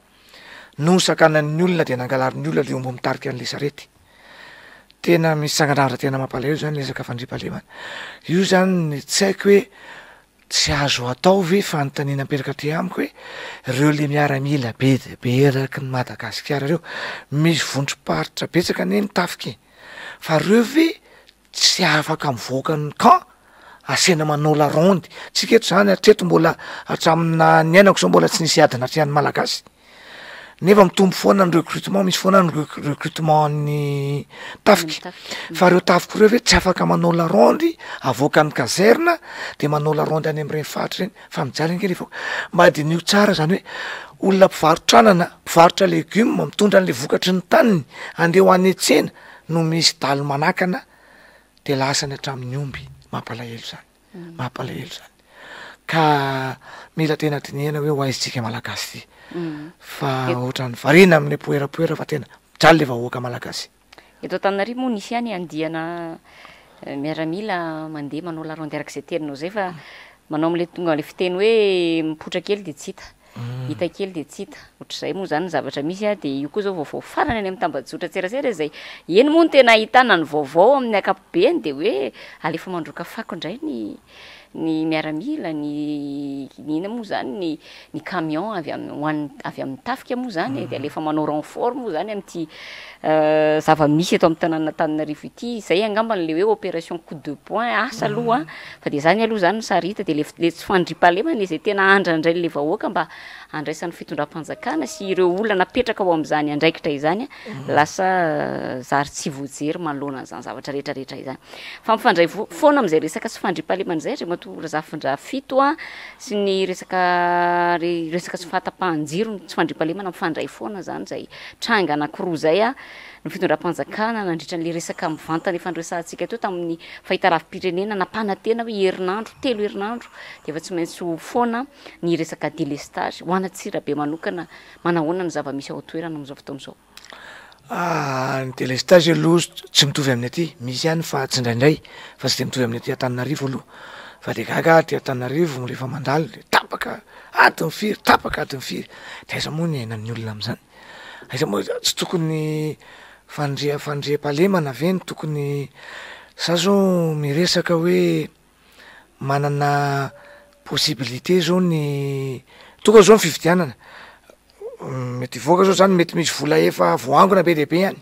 No sakanan'ny olona de nangalarin'ny olona le omby mitarika an'le sarety. Tena misy sanganandra tena mampalahelo zany resaka fandriam-pahalemana. Io zany tsy haiko hoe tsy azo atao ve fanontaniana aperaka aty amiko hoe reo le miaramila be de be eraky ny Madagasikara reo misy vondrom-paritra betsaka ane ny tafiky fa reo ve tsy afaka mivoaka ny camp asena manao la ronde tsika eto zany hatreto mbola hatramina ny ainako zao mbola tsy nisy adina atrian'ny malagasy nefa mitombo foana ny recrutement misy foana ny recrutement ny tafiky fa reo tafiky reo ve tsy afaka manao la ronde avoaka ny kazerna de manao la ronde any amin'ireny fahatra reny fa mijaly kely efa mba de nio tsara zany hoe olona mpivarotranana mpivarotra legioma mitondra an'le vokatry ny taniny andeha ho any tsena no misy dalo manakana de lasany hatramin'ny omby mampalahelo zany ka mila tena dinihana hoe ho aizitsika malagasy fa ohatrany varina amin'ny poerapoera fa tena jaly le vahoaka malagasy. Eto Antananarivo moa nisy any andiana miaramila mandeha manao la ronde arak'izay teninao zay fa manao am'le tonga le fiteny hoe mipotra kely de tsy hita kely de tsy hita ohatr'izay moa zany ny zavatra misy de io koa zao vaovao farany any amin'ny tambajotra tserasera zay eny moa no tena ahitana ny vaovao amin'ny ankapobeny de hoe alefa mandroka fako indray ny miaramila ny ina moa zany ny camion avy amin'ny tafika moa zany de alefa manao renfort moa zany amin'ity zava-misy eto amin'ny tanàna Antananarivo ity zay angamba le hoe opération coup de poing asa aloha fa de zany aloha zany sarita de le tsy fandriam-pahalemana le zay tena andrandray le vahoaka mba andraisan'ny fitondram-panjakana sy ireo olona napetraka ao amin'izany andraikitra izany lasa zary tsy voajery manoloana an'izany zavatra rehetrarehetra izany fa mifandray foana amin'izay resaka tsy fandriam-pahalemana zay Andriamatoa Razafindra Fito sy ny resaka tsy fahatapahan-jiro tsy fandriam-pahalemana mifandray foana zany zay tranga anankiroa zay ny fitondram-panjakana nandritra n'le resaka mivantana ifandresantsika teo tamin'ny fahitalavim-pirenena napana tena hoe herinandro 3 herinandro de efa tsy maintsy foana ny resaka délestage ho ana Tsirabe manokana manahoana ny zava-misy ao toerana amin'izao fotoana izao. Ny délestage aloha tsy mitovy amin'ny aty misy ihany fa tsy indraindray fa tsy de mitovy amin'ny aty Antananarivo aloha fa de gaga aty Antananarivo rehefa mandalo de tapaka adiny firy tapaka adiny firy de aiza moa ny ainan'ny olona amin'izany aiza moa tsy tokony fandriam-pahalemana ve ny tokony za zao miresaka hoe manana possibilité zao ny tokony zao ny fividianana mety voaka zao zany mety misy vola efa voangona be dehibe any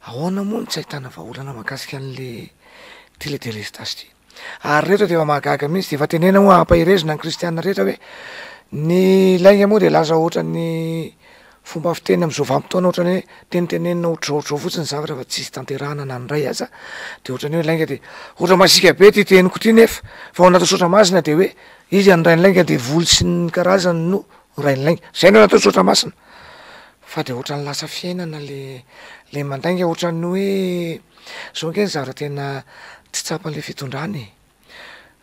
ahoana moa ny tsy ahitana vahaolana mahakasika an'le délestage ty ary rehetra de efa mahagaga mihitsy de efa tenena moa ampahirezina ny kristianina rehetra hoe ny lainga moa de lasa ohatra ny fomba fiteny am'izao vampotona ohatrany hoe tenitenenina ohatraohatrao fotsiny zavatra fa tsisy tanterahana na nyray aza de ohatrany hoe lainga de ohatra masika be ty teniko ty nefa fa ao anatao sotra masina de hoe izy anyray ny lainga de voly sy ny karazany no ray ny lainga zay no anatao sotra masina fa de ohatra ny lasa fiainana le mandainga ohatrany hoe zao nke ny zavatra tena tsy tsapan'le fitondrany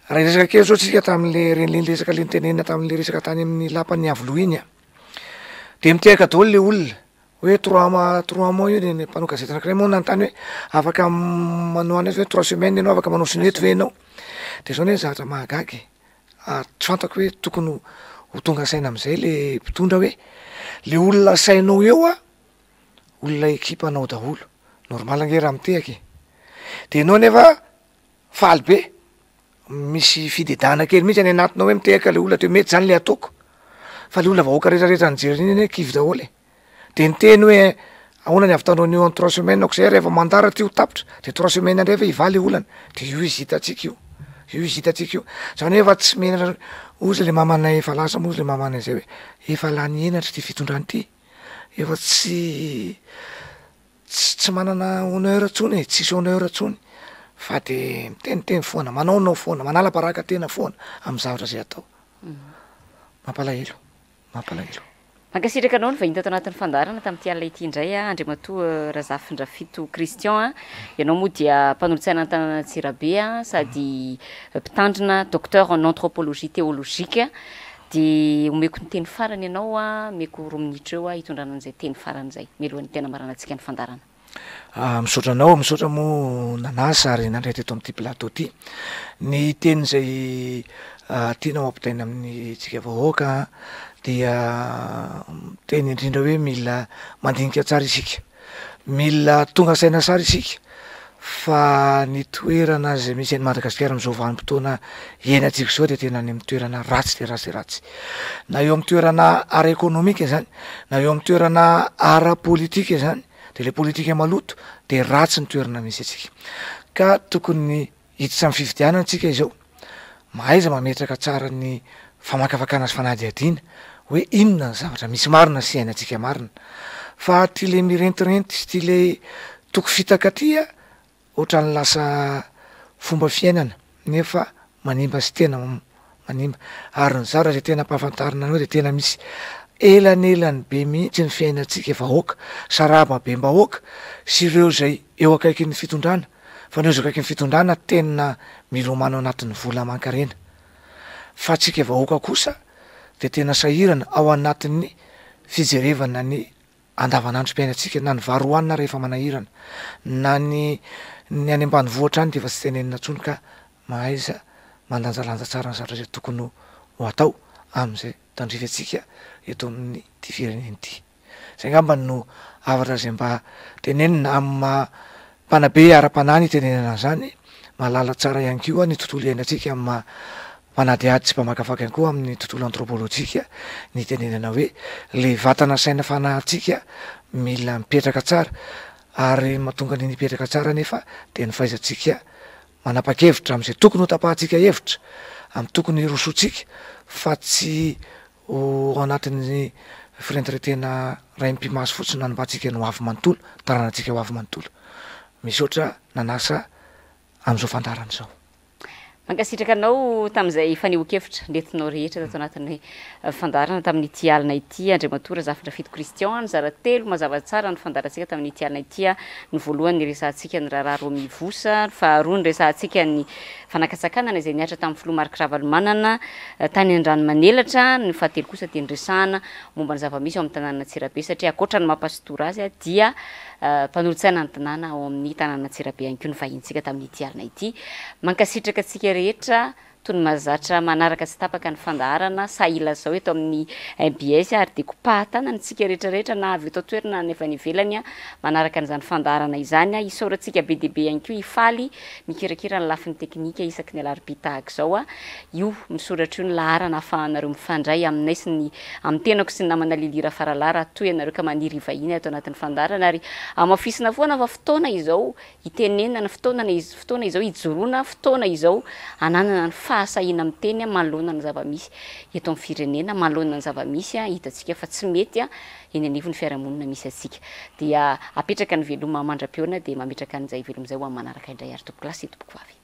raha resaka kely zao tsika tam'le renyleny resaka le nitenenina tam'le resaka tany amin'ny lapany avoloa iny a de mitiaka daholo le olona hoe trois mois io ny mpanao gazety anakiray moa nanontany hoe afaka manao anazy hoe 3 semaines ianao afaka manao sinety ve ianao de zao ny hoe zavatra mahagagy tsy fantako hoe tokony ho tonga saina am'izay le mpitondra hoe le olona sainao eo a olona ekipanao daholo normal ange raha mitehaky de ianao nefa faly be misy fidedahana kely mihitsy any anatinao hoe mitehaka le olona de mety zany le ataoko fa le olona vahoaka rehetrarehetra nyjeriny iny hoe kivy daholo de nyteny hoe ahoana ny avitanao an'io en 3 semaines ako zay rehefa mandara ty ho tapitra de 3 semaines andray fa hivaly olana de io izy hitatsika io izy hitatsika io zany hoe efa tsy mena ozy le mamanay efa lasa mozy le mamanay zay hoe efa lany enatra ty fitondrany ty efa tsy manana honneur tsony tsisy honneur tsony fa de miteniteny foana manaonao foana manala-paraka tena foana amy zavatra zay atao mampalahelo mankasitraka anao ny vahiny tato anatin'ny fandarana tamin'ity alina ity indray a andriamatoa Razafindrafito Christian ianao moa dia mpanolotsaina an-tanàna Antsirabe a sady mpitandrina docteur en anthropologie théologique de omeko ny teny farany ianao a meko 2 minitra eo a hitondrana an'izay teny farany zay melohan'ny tena marana antsika ny fandarana misaotra mo nanasa ary nandray teto am'ty plateau ty ny teny zay tianao ampitaina amin'ny tsika vahoaka dia teny indrindra hoe mila mandinika tsara isika mila tonga saina sara isika fa ny toerana zay misy any Madagasikara am'izao vanim-potoana iainantsika zao de tena any amin'ny toerana ratsy de ratsy na eo amin'ny toerana ara ekonomika zany na eo amin'ny toerana ara politika zany de le politika maloto de ratsy ny toerana misy atsika ka tokony hiditra amin'ny fifidianana tsika izao mahaiza mametraka tsara ny famakafakana sy fanadiadiana hoe inona ny zavatra misy marina sy ainatsika marina fa ty le mirentirenty sy ty le toko fitaka tya ohatra ny lasa fomba fiainana nefa manimba sy tena manimba ary ny zavatra zay tena mpahafantarina anao de tena misy elanelany be mihitsy ny fiainatsika vahoaka saraba be mbahoaka sy ireo zay eo akaiky ny fitondrana fa neo zay akaiky ny fitondrana tena milomano anatin'ny vola aman-karena fa tsika vahoaka kosa de tena sahirana ao anatin'ny fijerevana ny andavanandrom-piainatsika na ny varoanina rehefa manahirana na ny any ambany vohatra any de efa tsy tenenina tsony ka mahaiza mandanjalanja tsara ny zavatra zay tokony ho atao am'izay tandrify atsika eto amin'ny ty fireneny ty zay ngamba no avatra zay mba tenenina am'y mpanabe ara-panany tenenana zany malala tsara ihany kio a ny tontolo iainatsika am'y mpanadiady sy mpamakafaka ihany koa amin'ny tontolo anthropolojika ny tenenana hoe le vatana saina fanahtsika mila mipetraka tsara ary mahatonga ny nipetraka tsara nefa de ny faizatsika manapa-kevitra am'izay tokony ho tapahatsika hevitra amy tokony rosotsika fa tsy ao anatin'ny firentiretena ray mpimaso fotsiny nanombatsika no avy manontolo taranantsika ho avy manontolo misy oatra nanasa am'izao fandarana zao mankasitraka anao tam'izay faneho-kevitra nentinao rehetra tato anatin'ny fandarana tamin'ity alina ity andriamatoa Razafindrafito Christian nyzara telo mazava tsara ny fandarantsika tamin'ity alina ity a ny voalohany ny resantsika ny raharaha roa mivosa ny faharoa ny resantsika ny fanakatsakanana izay niatra tamin'ny filoha Marc Ravalomanana tany an-drano manelatra ny fahatelo kosa teny resahana momba ny zava-misy ao amin'ny tanàna Antsirabe satria akoatra ny mampasitora azy a dia mpanolotsaina ny tanàna ao amin'ny tanàna Antsirabe ihany koa ny vahintsika tamin'ity alina ity mankasitraka atsika rehetra toy ny mazatra manaraka sy tapaka ny fandaharana sahila zao eto amin'ny MBS ary de kopahatana nytsika rehetrarehetra na avy eto toerana nefa ny ivelany a manaraka an'izany fandaharana izany a isaorantsika be deaibe ihany koa hifaly mikirakira ny lafin'ny teknika isaky ny alarobia tahaka zao a io misoratra io ny laharana ahafahanareo mifandray aminay sy ny amin'ny tenako sy ny namana lilira faralara toy ianareo ka maniry vahiny ato anatin'ny fandaharana ary amafisina foana fa fotoana izao itenenana fotoana izao ijoroana fotoana izao ananana ny fahasahina amin'ny teny manoloana ny zava-misy eto amin'ny firenena manoloana ny zava-misy hitantsika fa tsy mety eny anivon'ny fiarahamonina misy atsika dia apetraka ny veloma mandram-peona dia mametraka an'izay veloma izay ho amin'ny manaraka indray ary tompoko lasy tompoko vavy